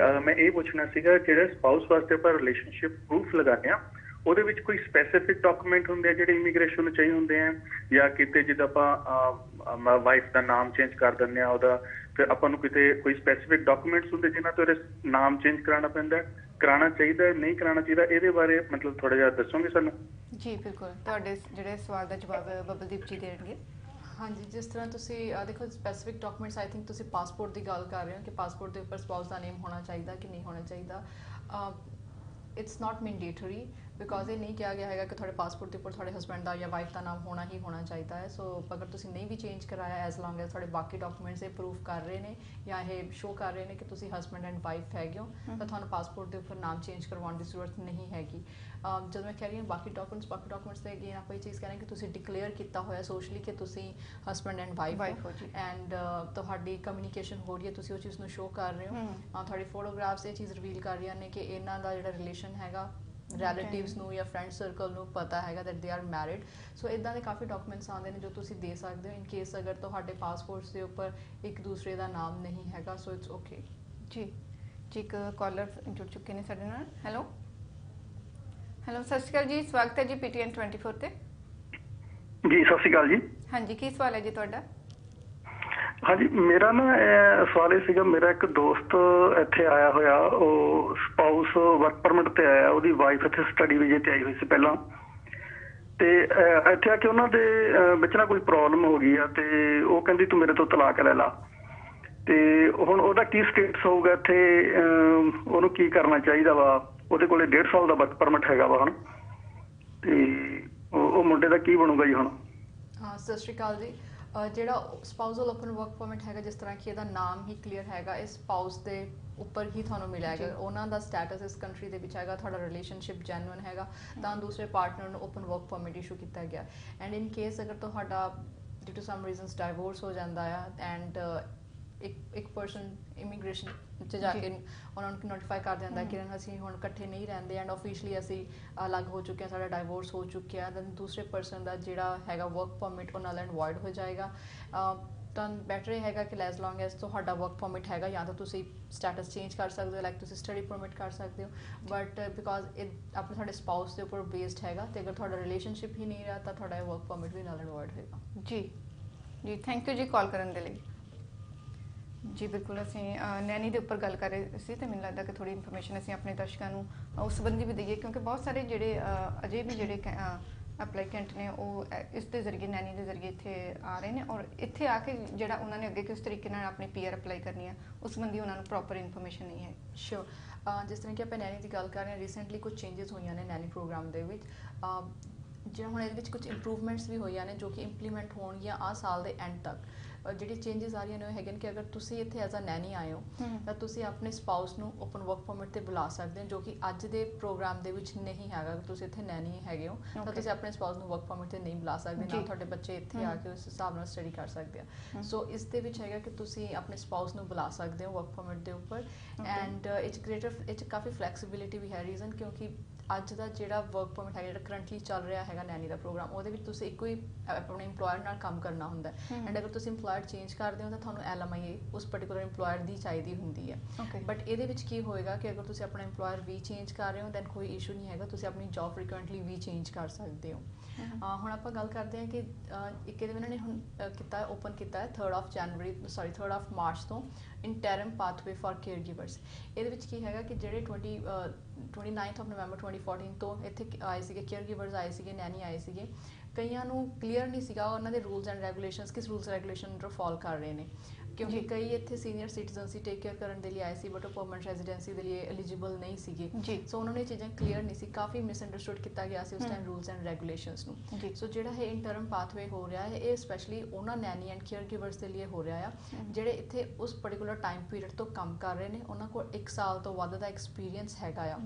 Speaker 5: ਮੈਂ ਇਹ ਪੁੱਛਣਾ ਸੀਗਾ ਜਿਹੜਾ ਸਪਾਊਸ ਵਾਸਤੇ ਆਪਾਂ ਰਿਲੇਸ਼ਨਸ਼ਿਪ ਪ੍ਰੂਫ ਲਗਾਉਂਦੇ ਆ, ਉਹਦੇ ਵਿੱਚ ਕੋਈ ਸਪੈਸੀਫਿਕ ਡਾਕੂਮੈਂਟ ਹੁੰਦੇ ਆ ਜਿਹੜੇ ਇਮੀਗ੍ਰੇਸ਼ਨ ਨੂੰ ਚਾਹੀਦੇ ਹੁੰਦੇ ਆ, ਜਾਂ ਕਿਤੇ ਜਿੱਦਾਂ ਆਪਾਂ ਵਾਈਫ ਦਾ ਨਾਮ ਚੇਂਜ ਕਰ ਦਿੰਦੇ ਆ ਉਹਦਾ, ਫਿਰ ਆਪਾਂ ਨੂੰ ਕਿਤੇ ਕੋਈ ਸਪੈਸੀਫਿਕ ਡਾਕੂਮੈਂਟਸ ਹੁੰਦੇ ਜਿਨ੍ਹਾਂ ਤੋਂ ਨਾਮ ਚੇਂਜ ਕਰਾਉਣਾ ਪੈਂਦਾ, ਕਰਾਉਣਾ ਚਾਹੀਦਾ, ਨਹੀਂ ਕਰਾਉਣਾ ਚਾਹੀਦਾ, ਇਹਦੇ ਬਾਰੇ ਮਤਲਬ ਥੋੜਾ ਜਿਹਾ ਦੱਸੋਗੇ ਸਾਨੂੰ?
Speaker 1: ਜੀ ਬਿਲਕੁਲ, ਤੁਹਾਡੇ ਜਿਹੜੇ ਸਵਾਲ ਦਾ ਜਵਾਬ ਬਬਲਦੀਪ ਜੀ ਦੇਣਗੇ।
Speaker 2: ਹਾਂਜੀ, ਜਿਸ ਤਰ੍ਹਾਂ ਤੁਸੀਂ ਦੇਖੋ ਸਪੈਸੀਫਿਕ ਡਾਕੂਮੈਂਟਸ ਆਈ ਥਿੰਕ ਤੁਸੀਂ ਪਾਸਪੋਰਟ ਦੀ ਗੱਲ ਕਰ ਰਹੇ ਹੋ ਕਿ ਪਾਸਪੋਰਟ ਦੇ ਉੱਪਰ ਸਪਾਊਸ ਦਾ ਨੇਮ ਹੋਣਾ ਚਾਹੀਦਾ ਕਿ ਨਹੀਂ ਹੋਣਾ ਚਾਹੀਦਾ। ਇਟਸ ਨਾਟ ਮੈਂਡੇਟਰੀ ਬਿਕੋਜ਼ ਇਹ ਨਹੀਂ ਕਿਹਾ ਗਿਆ ਹੈਗਾ ਕਿ ਤੁਹਾਡੇ ਪਾਸਪੋਰਟ ਦੇ ਉੱਪਰ ਤੁਹਾਡੇ ਹਸਬੈਂਡ ਦਾ ਜਾਂ ਵਾਈਫ ਦਾ ਨਾਮ ਹੋਣਾ ਹੀ ਹੋਣਾ ਚਾਹੀਦਾ ਹੈ। ਸੋ ਅਗਰ ਤੁਸੀਂ ਨਹੀਂ ਵੀ ਚੇਂਜ ਕਰਾਇਆ ਐਜ਼ ਲੌਂਗ ਐਜ਼ ਤੁਹਾਡੇ ਬਾਕੀ ਡਾਕੂਮੈਂਟਸ ਇਹ ਪ੍ਰੂਫ ਕਰ ਰਹੇ ਨੇ ਜਾਂ ਇਹ ਸ਼ੋ ਕਰ ਰਹੇ ਨੇ ਕਿ ਤੁਸੀਂ ਹਸਬੈਂਡ ਐਂਡ ਵਾਈਫ ਹੈਗੇ ਹੋ, ਤਾਂ ਤੁਹਾਨੂੰ ਪਾਸਪੋਰਟ ਦੇ ਉੱਪਰ ਨਾਮ ਚੇਂਜ ਕਰਵਾਉਣ ਦੀ ਜ਼ਰੂਰਤ ਨਹੀਂ ਹੈਗੀ। ਜਦੋਂ ਮੈਂ ਕਹਿ ਰਹੀ ਹਾਂ ਬਾਕੀ ਡਾਕੂਮੈਂਟਸ ਤੇ ਅਗੇਨ ਆਪਾਂ ਇਹ ਚੀਜ਼ ਕਹਿ ਰਹੇ ਕਿ ਤੁਸੀਂ ਡਿਕਲੇਅਰ ਕੀਤਾ ਹੋਇਆ ਸੋਸ਼ਲੀ ਕਿ ਤੁਸੀਂ ਹਸਬੈਂਡ ਐਂਡ ਵਾਈਫ ਹੋ ਐਂਡ ਤੁਹਾਡੀ ਕਮਿਊਨੀਕੇਸ਼ਨ ਹੋ ਰਹੀ ਹੈ, ਤੁਸੀਂ ਉਹ ਚੀਜ਼ ਨੂੰ ਸ਼ੋ ਕਰ ਰਹੇ ਹੋ। ਤੁਹਾਡੀ ਫੋਟੋਗ੍ਰਾਫਸ ਇਹ ਚੀਜ਼ ਰਿਵੀਲ ਕਰ ਰਹੀਆਂ ਨੇ ਕਿ ਇਹਨਾਂ ਦਾ ਜਿਹੜਾ ਰਿਲੇਸ਼ਨ ਹੈਗਾ ਰਿਲੇਟਿਵਸ ਨੂੰ ਜਾਂ ਫਰੈਂਡ ਸਰਕਲ ਨੂੰ ਪਤਾ ਹੈਗਾ ਦੈਟ ਦੇ ਆਰ ਮੈਰਿਡ। ਸੋ ਇਦਾਂ ਦੇ ਕਾਫੀ ਡਾਕੂਮੈਂਟਸ ਆਉਂਦੇ ਨੇ ਜੋ ਤੁਸੀਂ ਦੇ ਸਕਦੇ ਹੋ ਇਨ ਕੇਸ ਅਗਰ ਤੁਹਾਡੇ ਪਾਸਪੋਰਟਸ ਦੇ ਉੱਪਰ ਇੱਕ ਦੂਸਰੇ ਦਾ ਨਾਮ ਨਹੀਂ ਹੈਗਾ। ਸੋ ਇਟਸ ਓਕੇ
Speaker 1: ਜੀ। ਇੱਕ ਕਾਲਰ ਜੁੜ ਚੁੱਕੇ ਨੇ ਸਾਡੇ ਨਾਲ। ਹੈਲੋ ਸਤਿ ਸ਼੍ਰੀ ਅਕਾਲ ਜੀ, ਸਵਾਗਤ ਹੈ ਜੀ PTN 24 ਤੇ।
Speaker 6: ਜੀ ਸਤਿ ਸ਼੍ਰੀ ਅਕਾਲ ਜੀ।
Speaker 1: ਹਾਂਜੀ, ਕੀ ਸਵਾਲ ਹੈ ਜੀ ਤੁਹਾਡਾ?
Speaker 6: ਹਾਂਜੀ, ਮੇਰਾ ਨਾ ਸਵਾਲ ਇਹ ਸੀਗਾ, ਮੇਰਾ ਇੱਕ ਦੋਸਤ ਇੱਥੇ ਆਇਆ ਹੋਇਆ, ਉਹ ਸਪਾਊਸ ਵਰਕ ਪਰਮਿਟ ਤੇ ਆਇਆ, ਉਹਦੀ ਵਾਈਫ ਇੱਥੇ ਸਟੱਡੀ ਵੀਜ਼ੇ ਤੇ ਆਈ ਹੋਈ ਸੀ ਪਹਿਲਾਂ, ਤੇ ਇੱਥੇ ਆ ਕੇ ਉਹਨਾਂ ਦੇ ਵਿੱਚ ਨਾ ਕੋਈ ਪ੍ਰੋਬਲਮ ਹੋ ਗਈ ਆ ਤੇ ਉਹ ਕਹਿੰਦੀ ਤੂੰ ਮੇਰੇ ਤੋਂ ਤਲਾਕ ਲੈ ਲਾ। ਤੇ ਹੁਣ ਉਹਦਾ ਕੀ ਸਟੇਟਸ ਹੋਊਗਾ ਇੱਥੇ, ਉਹਨੂੰ ਕੀ ਕਰਨਾ ਚਾਹੀਦਾ ਵਾ? ਉਹਦੇ ਕੋਲੇ 1.5 ਸਾਲ ਦਾ ਵਰਕ ਪਰਮਿਟ ਹੈਗਾ ਵਾ ਹੁਣ, ਤੇ ਉਹ ਮੁੰਡੇ ਦਾ ਕੀ ਬਣੂਗਾ ਜੀ ਹੁਣ?
Speaker 2: ਹਾਂ, ਸਤਿ ਸ਼੍ਰੀ ਅਕਾਲ ਜੀ। ਜਿਹੜਾ ਸਪਾਊਸਲ ਓਪਨ ਵਰਕ ਪਰਮਿਟ ਹੈਗਾ, ਜਿਸ ਤਰ੍ਹਾਂ ਕਿ ਇਹਦਾ ਨਾਮ ਹੀ ਕਲੀਅਰ ਹੈਗਾ, ਇਹ ਸਪਾਊਸ ਦੇ ਉੱਪਰ ਹੀ ਤੁਹਾਨੂੰ ਮਿਲੇਗਾ। ਉਹਨਾਂ ਦਾ ਸਟੇਟਸ ਇਸ ਕੰਟਰੀ ਦੇ ਵਿੱਚ ਹੈਗਾ, ਤੁਹਾਡਾ ਰਿਲੇਸ਼ਨਸ਼ਿਪ ਜੈਨੂਇਨ ਹੈਗਾ, ਤਾਂ ਦੂਸਰੇ ਪਾਰਟਨਰ ਨੂੰ ਓਪਨ ਵਰਕ ਪਰਮਿਟ ਇਸ਼ੂ ਕੀਤਾ ਗਿਆ। ਐਂਡ ਇਨ ਕੇਸ ਅਗਰ ਤੁਹਾਡਾ due to some reasons divorce ਹੋ ਜਾਂਦਾ ਆ ਐਂਡ ਇੱਕ ਪਰਸਨ ਇਮੀਗ੍ਰੇਸ਼ਨ 'ਚ ਜਾ ਕੇ ਉਹਨਾਂ ਨੂੰ ਨੋਟੀਫਾਈ ਕਰ ਦਿੰਦਾ ਕਿ ਅਸੀਂ ਹੁਣ ਇਕੱਠੇ ਨਹੀਂ ਰਹਿੰਦੇ ਐਂਡ ਆਫੀਸ਼ੀਅਲੀ ਅਸੀਂ ਅਲੱਗ ਹੋ ਚੁੱਕੇ ਹਾਂ, ਸਾਡਾ ਡਾਈਵੋਰਸ ਹੋ ਚੁੱਕਿਆ, ਦੈਨ ਦੂਸਰੇ ਪਰਸਨ ਦਾ ਜਿਹੜਾ ਹੈਗਾ ਵਰਕ ਪਰਮਿਟ ਉਹ ਨਲ ਐਂਡ ਵੋਇਡ ਹੋ ਜਾਏਗਾ। ਤਾਂ ਬੈਟਰ ਇਹ ਹੈਗਾ ਕਿ ਐਜ਼ ਲੌਂਗ ਐਜ਼ ਤੁਹਾਡਾ ਵਰਕ ਪਰਮਿਟ ਹੈਗਾ, ਜਾਂ ਤਾਂ ਤੁਸੀਂ ਸਟੇਟਸ ਚੇਂਜ ਕਰ ਸਕਦੇ ਹੋ, ਲਾਈਕ ਤੁਸੀਂ ਸਟੱਡੀ ਪਰਮਿਟ ਕਰ ਸਕਦੇ ਹੋ, ਬਟ ਬਿਕੋਜ਼ ਇਹ ਆਪਣੇ ਤੁਹਾਡੇ ਸਪਾਊਸ ਦੇ ਉੱਪਰ ਬੇਸਡ ਹੈਗਾ, ਤੇ ਅਗਰ ਤੁਹਾਡਾ ਰਿਲੇਸ਼ਨਸ਼ਿਪ ਹੀ ਨਹੀਂ ਰਿਹਾ ਤਾਂ ਤੁਹਾਡਾ ਵਰਕ ਪਰਮਿਟ ਵੀ ਨਲ ਐਂਡ ਵੋਇਡ ਹੋਏਗਾ।
Speaker 1: ਜੀ ਥੈਂਕ ਯੂ ਜੀ ਕਾਲ ਕਰਨ ਦੇ ਲਈ। ਜੀ ਬਿਲਕੁਲ, ਅਸੀਂ ਨੈਨੀ ਦੇ ਉੱਪਰ ਗੱਲ ਕਰ ਰਹੇ ਸੀ ਤੇ ਮੈਨੂੰ ਲੱਗਦਾ ਕਿ ਥੋੜੀ ਇਨਫੋਰਮੇਸ਼ਨ ਅਸੀਂ ਆਪਣੇ ਦਰਸ਼ਕਾਂ ਨੂੰ ਉਸ ਸੰਬੰਧੀ ਵੀ ਦਈਏ, ਕਿਉਂਕਿ ਬਹੁਤ ਸਾਰੇ ਜਿਹੜੇ ਅਜੇ ਵੀ ਜਿਹੜੇ ਅਪਲਾਈਕੈਂਟ ਨੇ ਉਹ ਇਸ ਦੇ ਜ਼ਰੀਏ, ਨੈਨੀ ਦੇ ਜ਼ਰੀਏ ਇੱਥੇ ਆ ਰਹੇ ਨੇ, ਔਰ ਇੱਥੇ ਆ ਕੇ ਜਿਹੜਾ ਉਹਨਾਂ ਨੇ ਅੱਗੇ ਕਿਸ ਤਰੀਕੇ ਨਾਲ ਆਪਣੀ PR ਅਪਲਾਈ ਕਰਨੀ ਹੈ ਉਸ ਸੰਬੰਧੀ ਉਹਨਾਂ ਨੂੰ ਪ੍ਰੋਪਰ ਇਨਫੋਰਮੇਸ਼ਨ ਨਹੀਂ ਹੈ।
Speaker 2: ਸ਼ੋਰ, ਜਿਸ ਤਰ੍ਹਾਂ ਕਿ ਆਪਾਂ ਨੈਨੀ ਦੀ ਗੱਲ ਕਰ ਰਹੇ ਹਾਂ, ਰੀਸੈਂਟਲੀ ਕੁਝ ਚੇਂਜਸ ਹੋਈਆਂ ਨੇ ਨੈਨੀ ਪ੍ਰੋਗਰਾਮ ਦੇ ਵਿੱਚ, ਜਿਹੜਾ ਹੁਣ ਇਹਦੇ ਵਿੱਚ ਕੁਝ ਇੰਪਰੂਵਮੈਂਟਸ ਵੀ ਹੋਈਆਂ ਨੇ ਜੋ ਕਿ ਇੰਪਲੀਮੈਂਟ ਹੋਣਗੀਆਂ ਆਹ ਸਾਲ ਦੇ ਐਂਡ ਤੱਕ। ਜਿਹੜੀ ਚੇਂਜਸ ਆ ਰਹੀਆਂ ਨੇ ਉਹ ਹੈਗੇ ਨੇ ਕਿ ਅਗਰ ਤੁਸੀਂ ਇੱਥੇ ਐਜ਼ ਅ ਨੈਨੀ ਆਏ ਹੋ ਤਾਂ ਤੁਸੀਂ ਆਪਣੇ ਸਪਾਊਸ ਨੂੰ ਓਪਨ ਵਰਕ ਪਰਮਿਟ ਤੇ ਬੁਲਾ ਸਕਦੇ ਹੋ, ਜੋ ਕਿ ਅੱਜ ਦੇ ਪ੍ਰੋਗਰਾਮ ਦੇ ਵਿੱਚ ਨਹੀਂ ਹੈਗਾ। ਅਗਰ ਤੁਸੀਂ ਇੱਥੇ ਨੈਨੀ ਹੈਗੇ ਹੋ ਤਾਂ ਤੁਸੀਂ ਆਪਣੇ ਸਪਾਊਸ ਨੂੰ ਵਰਕ ਪਰਮਿਟ ਤੇ ਨਹੀਂ ਬੁਲਾ ਸਕਦੇ, ਨਾ ਤੁਹਾਡੇ ਬੱਚੇ ਇੱਥੇ ਆ ਕੇ ਉਸ ਹਿਸਾਬ ਨਾਲ ਸਟੱਡੀ ਕਰ ਸਕਦੇ ਆ। ਸੋ ਇਸ ਦੇ ਵਿੱਚ ਹੈਗਾ ਕਿ ਤੁਸੀਂ ਆਪਣੇ ਸਪਾਊਸ ਨੂੰ ਬੁਲਾ ਸਕਦੇ ਹੋ ਵਰਕ ਪਰਮਿਟ ਦੇ ਉੱਪਰ, ਐਂਡ ਇਹ 'ਚ ਕਾਫੀ ਫਲੈਕਸੀਬਿਲਿਟੀ ਵੀ ਹੈ। ਰੀਜ਼ਨ ਕਿਉਂਕਿ ਅੱਜ ਦਾ ਜਿਹੜਾ ਵਰਕ ਪਰਮਿਟ ਹੈਗਾ, ਜਿਹੜਾ ਕਰੰਟਲੀ ਚੱਲ ਰਿਹਾ ਹੈਗਾ ਨੈਨੀ ਦਾ ਪ੍ਰੋਗਰਾਮ, ਉਹਦੇ ਵਿੱਚ ਤੁਸੀਂ ਇੱਕੋ ਹੀ ਆਪਣੇ ਇੰਪਲੋਇਰ ਨਾਲ ਕੰਮ ਕਰਨਾ ਹੁੰਦਾ ਹੈ, ਐਂਡ ਅਗਰ ਤੁਸੀਂ ਇੰਪਲੋਇਰ ਚੇਂਜ ਕਰਦੇ ਹੋ ਤਾਂ ਤੁਹਾਨੂੰ LMIA ਉਸ ਪਰਟੀਕੂਲਰ ਇੰਪਲੋਇਰ ਦੀ ਚਾਹੀਦੀ ਹੁੰਦੀ ਹੈ। ਬਟ ਇਹਦੇ ਵਿੱਚ ਕੀ ਹੋਏਗਾ ਕਿ ਅਗਰ ਤੁਸੀਂ ਆਪਣਾ ਇੰਪਲੋਇਰ ਵੀ ਚੇਂਜ ਕਰ ਰਹੇ ਹੋ ਦੈਨ ਕੋਈ ਇਸ਼ੂ ਨਹੀਂ ਹੈਗਾ, ਤੁਸੀਂ ਆਪਣੀ ਜੌਬ ਫ੍ਰੀਕੁਐਂਟਲੀ ਵੀ ਚੇਂਜ ਕਰ ਸਕਦੇ ਹੋ। ਹੁਣ ਆਪਾਂ ਗੱਲ ਕਰਦੇ ਹਾਂ ਕਿ ਇੱਕ ਇਹਦੇ ਇਹਨਾਂ ਨੇ ਹੁਣ ਕੀਤਾ ਓਪਨ ਕੀਤਾ ਹੈ 3rd of March ਤੋਂ ਇੰਟਰਮ ਪਾਥਵੇ ਫਾਰ ਕੇਅਰ ਗਿਵਰਸ। ਇਹਦੇ ਵਿੱਚ ਕੀ ਹੈਗਾ ਕਿ ਜਿਹੜੇ 29th of November 2014 ਤੋਂ ਇੱਥੇ ਆਏ ਸੀਗੇ ਕੇਅਰ ਗਿਵਰਸ ਆਏ ਸੀਗੇ, ਨੈਨੀ ਆਏ ਸੀਗੇ, ਕਈਆਂ ਨੂੰ ਕਲੀਅਰ ਨਹੀਂ ਸੀਗਾ ਉਹਨਾਂ ਦੇ ਰੂਲਸ ਐਂਡ ਰੈਗੂਲੇਸ਼ਨਸ ਕਿਸ ਰੂਲਸ ਰੈਗੂਲੇਸ਼ਨ ਅੰਡਰ ਫਾਲ ਕਰ ਰਹੇ ਨੇ, ਕਿਉਂਕਿ ਕਈ ਇੱਥੇ ਸੀਨੀਅਰ ਸਿਟੀਜ਼ਨ ਸੀ, ਟੇਕ ਕੇਅਰ ਕਰਨ ਦੇ ਲਈ ਆਏ ਸੀ, ਬਟ ਉਹ ਪਰਮਨੈਂਟ ਰੈਜ਼ੀਡੈਂਸੀ ਦੇ ਲਈ ਐਲੀਜੀਬਲ ਨਹੀਂ ਸੀਗੇ। ਸੋ ਉਹਨਾਂ ਨੂੰ ਇਹ ਚੀਜ਼ਾਂ ਕਲੀਅਰ ਨਹੀਂ ਸੀ, ਕਾਫੀ ਮਿਸਅੰਡਰਸਟੂਡ ਕੀਤਾ ਗਿਆ ਸੀ ਉਸ ਟਾਈਮ ਰੂਲਸ ਐਂਡ ਰੈਗੂਲੇਸ਼ਨਸ ਨੂੰ। ਸੋ ਜਿਹੜਾ ਇਹ ਇੰਟਰਮ ਪਾਥਵੇ ਹੋ ਰਿਹਾ ਹੈ, ਇਹ ਸਪੈਸ਼ਲੀ ਉਹਨਾਂ ਨੈਨੀ ਐਂਡ ਕੇਅਰ ਗਿਵਰਸ ਦੇ ਲਈ ਹੋ ਰਿਹਾ ਆ ਜਿਹੜੇ ਇੱਥੇ ਉਸ ਪਰਟੀਕੂਲਰ ਟਾਈਮ ਪੀਰੀਅਡ ਤੋਂ ਕੰਮ ਕਰ ਰਹੇ ਨੇ, ਉਹਨਾਂ ਕੋਲ 1 ਸਾਲ ਤੋਂ ਵੱਧ ਦਾ ਐਕਸਪੀਰੀਅੰਸ ਹੈਗਾ ਆ,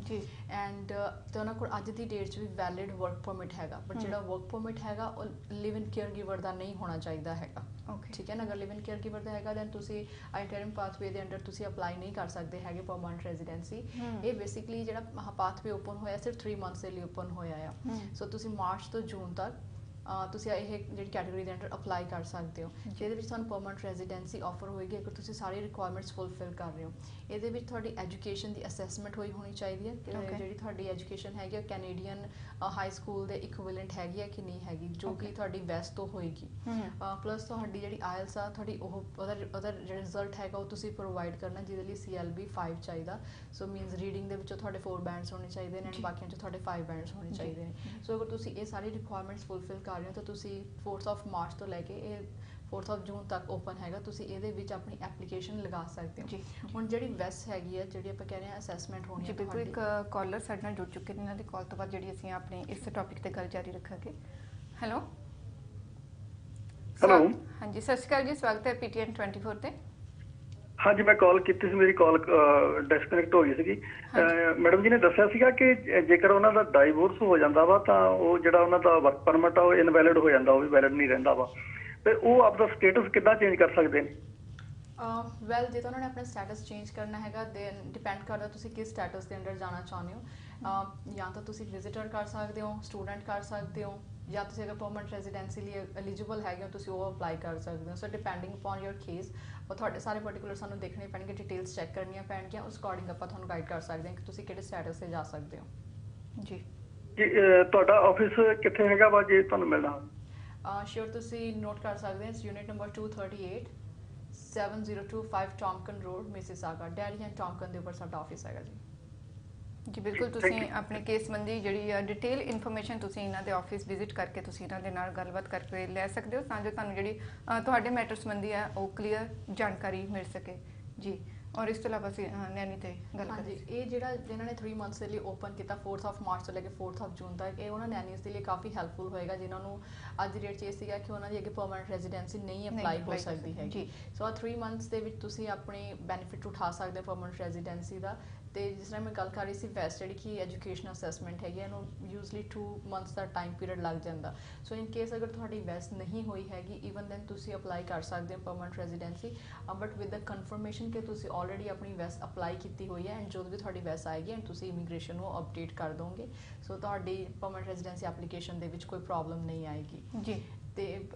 Speaker 2: ਐਂਡ ਤੇ ਉਹਨਾਂ ਕੋਲ ਅੱਜ ਦੀ ਡੇਟ 'ਚ ਵੀ ਵੈਲਿਡ ਵਰਕ ਪਰਮਿਟ ਹੈਗਾ। ਬਟ ਜਿਹੜਾ ਵਰਕ ਪਰਮਿਟ ਹੈਗਾ ਉਹ ਲਿਵ ਇਨ ਕੇਅਰ ਗਿਵਰ ਦਾ ਨਹੀਂ ਹੋਣਾ ਚਾਹੀਦਾ ਹੈਗਾ। ਠੀਕ ਹੈ ਨਾ, ਅਗਰ ਲਿਵ ਇਨ ਕੇਅਰ ਗਿਵਰ ਦਾ ਹੈਗਾ ਦੈਨ ਤੁਸੀਂ ਇੰਟਰਮ ਪਾਥਵੇ ਦੇ ਅੰਡਰ ਤੁਸੀਂ ਅਪਲਾਈ ਨਹੀਂ ਕਰ ਸਕਦੇ ਹੈਗੇ ਪਰਮਨੈਂਟ ਰੈਜ਼ੀਡੈਂਸੀ। ਇਹ ਬੇਸਿਕਲੀ ਜਿਹੜਾ ਪਾਥਵੇ ਓਪਨ ਹੋਇਆ ਸਿਰਫ 3 ਮੰਥਸ ਦੇ ਲਈ ਓਪਨ ਹੋਇਆ ਆ। ਸੋ ਤੁਸੀਂ ਮਾਰਚ ਤੋਂ ਜੂਨ ਤੱਕ ਤੁਸੀਂ ਇਹ ਜਿਹੜੀ ਕੈਟਾਗਰੀ ਦੇ ਅੰਡਰ ਅਪਲਾਈ ਕਰ ਸਕਦੇ ਹੋ, ਜਿਹਦੇ ਵਿੱਚ ਤੁਹਾਨੂੰ ਪਰਮਨੈਂਟ ਰੈਜ਼ੀਡੈਂਸੀ ਆਫਰ ਹੋਏਗੀ ਅਗਰ ਤੁਸੀਂ ਸਾਰੀ ਰਿਕੁਆਇਰਮੈਂਟਸ ਫੁੱਲਫਿਲ ਕਰ ਰਹੇ ਹੋ। ਇਹਦੇ ਵਿੱਚ ਤੁਹਾਡੀ ਐਜੂਕੇਸ਼ਨ ਦੀ ਅਸੈਸਮੈਂਟ ਹੋਣੀ ਚਾਹੀਦੀ ਹੈ ਕਿ ਜਿਹੜੀ ਤੁਹਾਡੀ ਐਜੂਕੇਸ਼ਨ ਹੈਗੀ ਉਹ ਕੈਨੇਡੀਅਨ ਹਾਈ ਸਕੂਲ ਦੇ ਇਕੁਇਵਲੈਂਟ ਹੈਗੀ ਹੈ ਕਿ ਨਹੀਂ ਹੈਗੀ, ਜੋ ਕਿ ਤੁਹਾਡੀ ਵੈਸਟ ਤੋਂ ਹੋਏਗੀ। ਪਲੱਸ ਤੁਹਾਡੀ ਜਿਹੜੀ ਆਇਲਸ ਆ ਤੁਹਾਡੀ ਉਹਦਾ ਜਿਹੜਾ ਰਿਜ਼ਲਟ ਹੈਗਾ ਉਹ ਤੁਸੀਂ ਪ੍ਰੋਵਾਈਡ ਕਰਨਾ, ਜਿਹਦੇ ਲਈ CLB 5 ਚਾਹੀਦਾ। ਸੋ ਮੀਨਸ ਰੀਡਿੰਗ ਦੇ ਵਿੱਚੋਂ ਤੁਹਾਡੇ 4 ਬੈਂਡਸ ਹੋਣੇ ਚਾਹੀਦੇ ਨੇ ਐਂਡ ਬਾਕੀਆਂ 'ਚ ਤੁਹਾਡੇ 5 ਬੈਂਡਸ ਹੋਣੇ ਚਾਹੀਦੇ ਨੇ। ਸੋ ਅਗਰ ਤੁਸੀਂ ਇਹ ਸਾਰੀ ਰਿਕੁਆਇਰਮੈਂਟਸ ਫੁੱਲਫਿਲ ਕਰ ਰਹੇ ਹੋ ਤਾਂ ਤੁਸੀਂ 4 ਮਾਰਚ ਤੋਂ ਲੈ ਕੇ ਇਹ 4 ਜੂਨ ਤੱਕ ਓਪਨ ਹੈਗਾ, ਤੁਸੀਂ ਇਹਦੇ ਵਿੱਚ ਆਪਣੀ ਐਪਲੀਕੇਸ਼ਨ ਲਗਾ ਸਕਦੇ ਹੋ। ਹੁਣ ਜਿਹੜੀ ਵੈਸ ਹੈਗੀ ਹੈ, ਜਿਹੜੀ ਆਪਾਂ ਕਹਿ ਰਹੇ ਹਾਂ ਅਸੈਸਮੈਂਟ ਹੋਣੀ ਹੈ।
Speaker 1: ਬਿਲਕੁਲ, ਇੱਕ ਕਾਲਰ ਸਾਡੇ ਨਾਲ ਜੁੜ ਚੁੱਕੇ ਨੇ, ਇਹਨਾਂ ਦੀ ਕਾਲ ਤੋਂ ਬਾਅਦ ਜਿਹੜੀ ਅਸੀਂ ਆਪਣੇ ਇਸ ਟੌਪਿਕ ਤੇ ਗੱਲ ਜਾਰੀ ਰੱਖਾਂਗੇ। ਹੈਲੋ ਹਾਂਜੀ, ਸਤਿ ਸ਼੍ਰੀ ਅਕਾਲ ਜੀ, ਸਵਾਗਤ ਹੈ PTN 24 ਤੇ।
Speaker 6: ਹਾਂਜੀ, ਮੈਂ ਕਾਲ ਕੀਤੀ ਸੀ, ਮੇਰੀ ਕਾਲ ਡਿਸਕਨੈਕਟ ਹੋ ਗਈ ਸੀਗੀ। ਮੈਡਮ ਜੀ ਨੇ ਦੱਸਿਆ ਸੀਗਾ ਕਿ ਜੇਕਰ ਉਹਨਾਂ ਦਾ ਡਾਈਵੋਰਸ ਹੋ ਜਾਂਦਾ ਵਾ ਤਾਂ ਉਹ ਜਿਹੜਾ ਉਹਨਾਂ ਦਾ ਵਰਕ ਪਰਮਿਟ ਆ ਉਹ ਇਨਵੈਲਿਡ ਹੋ ਜਾਂਦਾ, ਉਹ ਵੀ ਵੈਲਿਡ ਨਹੀਂ ਰਹਿੰਦਾ ਵਾ, ਤੇ ਉਹ ਆਪਦਾ ਸਟੇਟਸ ਕਿੱਦਾਂ ਚੇਂਜ ਕਰ ਸਕਦੇ ਨੇ?
Speaker 2: ਵੈਲ, ਜੇ ਤਾਂ ਉਹਨਾਂ ਨੇ ਆਪਣਾ ਸਟੇਟਸ ਚੇਂਜ ਕਰਨਾ ਹੈਗਾ ਦੈਨ ਡਿਪੈਂਡ ਕਰਦਾ ਤੁਸੀਂ ਕਿਸ ਸਟੇਟਸ ਦੇ ਅੰਡਰ ਜਾਣਾ ਚਾਹੁੰਦੇ ਹੋ। ਜਾਂ ਤਾਂ ਤੁਸੀਂ ਵਿਜ਼ਿਟਰ ਕਰ ਸਕਦੇ ਹੋ, ਸਟੂਡੈਂਟ ਕਰ ਸਕਦੇ ਹੋ, ਜਾਂ ਤੁਸੀਂ ਅਗਰ ਪਰਮਨੈਂਟ ਰੈਜ਼ੀਡੈਂਸੀ ਲਈ ਐਲੀਜੀਬਲ ਹੈਗੇ ਹੋ ਤੁਸੀਂ ਉਹ ਅਪਲਾਈ ਕਰ ਸਕਦੇ ਹੋ। ਸੋ ਡਿਪੈਂਡਿੰਗ ਅਪੋਨ ਯੋਰ ਕੇਸ ਉਹ ਤੁਹਾਡੇ ਸਾਰੇ ਪਰਟੀਕੂਲਰ ਸਾਨੂੰ ਦੇਖਣੇ ਪੈਣਗੇ, ਡਿਟੇਲਸ ਚੈੱਕ ਕਰਨੀਆਂ ਪੈਣਗੀਆਂ, ਉਸ ਅਕੋਰਡਿੰਗ ਆਪਾਂ ਤੁਹਾਨੂੰ ਗਾਈਡ ਕਰ ਸਕਦੇ ਹਾਂ ਕਿ ਤੁਸੀਂ ਕਿਹੜੇ ਸਟੇਟਸ 'ਤੇ ਜਾ ਸਕਦੇ ਹੋ।
Speaker 1: ਜੀ
Speaker 6: ਜੀ, ਤੁਹਾਡਾ ਆਫਿਸ ਕਿੱਥੇ ਹੈਗਾ ਵਾ ਜੇ ਤੁਹਾਨੂੰ ਮਿਲਣਾ?
Speaker 2: ਸ਼ੋਰ ਤੁਸੀਂ ਨੋਟ ਕਰ ਸਕਦੇ ਹੋ, unit number 238 7025 Tomken road, Mississauga, Derry and Tomken ਦੇ ਉੱਪਰ ਸਾਡਾ ਆਫਿਸ ਹੈਗਾ ਜੀ।
Speaker 1: ਜੀ ਬਿਲਕੁਲ, ਤੁਸੀਂ ਆਪਣੇ ਕੇਸ ਸੰਬੰਧੀ ਜਿਹੜੀ ਡਿਟੇਲ ਇਨਫੋਰਮੇਸ਼ਨ ਤੁਸੀਂ ਇਹਨਾਂ ਦੇ ਆਫਿਸ ਵਿਜ਼ਿਟ ਕਰਕੇ ਤੁਸੀਂ ਇਹਨਾਂ ਦੇ ਨਾਲ ਗੱਲਬਾਤ ਕਰਕੇ ਲੈ ਸਕਦੇ ਹੋ, ਤਾਂ ਜੋ ਤੁਹਾਨੂੰ ਜਿਹੜੀ ਤੁਹਾਡੇ ਮੈਟਰ ਸੰਬੰਧੀ ਹੈ ਉਹ ਕਲੀਅਰ ਜਾਣਕਾਰੀ ਮਿਲ ਸਕੇ। ਜੀ, ਔਰ ਇਸ ਤੋਂ ਇਲਾਵਾ ਅਸੀਂ ਨੈਨੀ ਤੇ ਗੱਲ ਕਰਾਂਗੇ।
Speaker 2: ਇਹ ਜਿਹੜਾ ਜਿਨ੍ਹਾਂ ਨੇ 3 ਮੰਥਸ ਦੇ ਲਈ ਓਪਨ ਕੀਤਾ 4 ਮਾਰਚ ਤੋਂ ਲੈ ਕੇ 4 ਜੂਨ ਤੱਕ, ਇਹ ਉਹਨਾਂ ਨੈਨੀਜ਼ ਦੇ ਲਈ ਕਾਫੀ ਹੈਲਪਫੁਲ ਹੋਏਗਾ ਜਿਨ੍ਹਾਂ ਨੂੰ ਅੱਜ ਦੀ ਡੇਟ 'ਚ ਇਹ ਸੀਗਾ ਕਿ ਉਹਨਾਂ ਦੀ ਅੱਗੇ ਪਰਮਨੈਂਟ ਰੈਜ਼ੀਡੈਂਸੀ ਨਹੀਂ ਅਪਲਾਈ ਹੋ ਸਕਦੀ ਹੈਗੀ। ਸੋ 3 ਮੰਥਸ ਦੇ ਵਿੱਚ ਤੁਸੀਂ ਆਪਣੇ ਬੈਨੀਫਿਟ ਉਠਾ ਸਕਦੇ ਹੋ ਪਰਮਨੈਂਟ ਰੈਜ਼ੀਡੈਂਸੀ ਦਾ। ਤੇ ਜਿਸ ਤਰ੍ਹਾਂ ਮੈਂ ਗੱਲ ਕਰ ਰਹੀ ਸੀ ਵੈਸਟ ਜਿਹੜੀ ਕਿ ਐਜੂਕੇਸ਼ਨ ਅਸੈਸਮੈਂਟ ਹੈਗੀ ਇਹਨੂੰ ਯੂਜ਼ਲੀ 2 ਮੰਥਸ ਦਾ ਟਾਈਮ ਪੀਰੀਅਡ ਲੱਗ ਜਾਂਦਾ। ਸੋ ਇਨ ਕੇਸ ਅਗਰ ਤੁਹਾਡੀ ਵੈਸਟ ਨਹੀਂ ਹੋਈ ਹੈਗੀ ਈਵਨ ਦੈਨ ਤੁਸੀਂ ਅਪਲਾਈ ਕਰ ਸਕਦੇ ਹੋ permanent residency, but with the confirmation ਕਿ ਤੁਸੀਂ ਆਲਰੇਡੀ ਆਪਣੀ ਵੈਸਟ ਅਪਲਾਈ ਕੀਤੀ ਹੋਈ ਹੈ ਐਂਡ ਜਦੋਂ ਵੀ ਤੁਹਾਡੀ ਵੈਸਟ ਆਏਗੀ ਐਂਡ ਤੁਸੀਂ ਇਮੀਗ੍ਰੇਸ਼ਨ ਨੂੰ ਅਪਡੇਟ ਕਰ ਦੋਗੇ, ਸੋ ਤੁਹਾਡੀ ਪਰਮਨੈਂਟ ਰੈਜ਼ੀਡੈਂਸੀ ਐਪਲੀਕੇਸ਼ਨ ਦੇ ਵਿੱਚ ਕੋਈ ਪ੍ਰੋਬਲਮ ਨਹੀਂ ਆਏਗੀ। ਜੀ, ਤੇ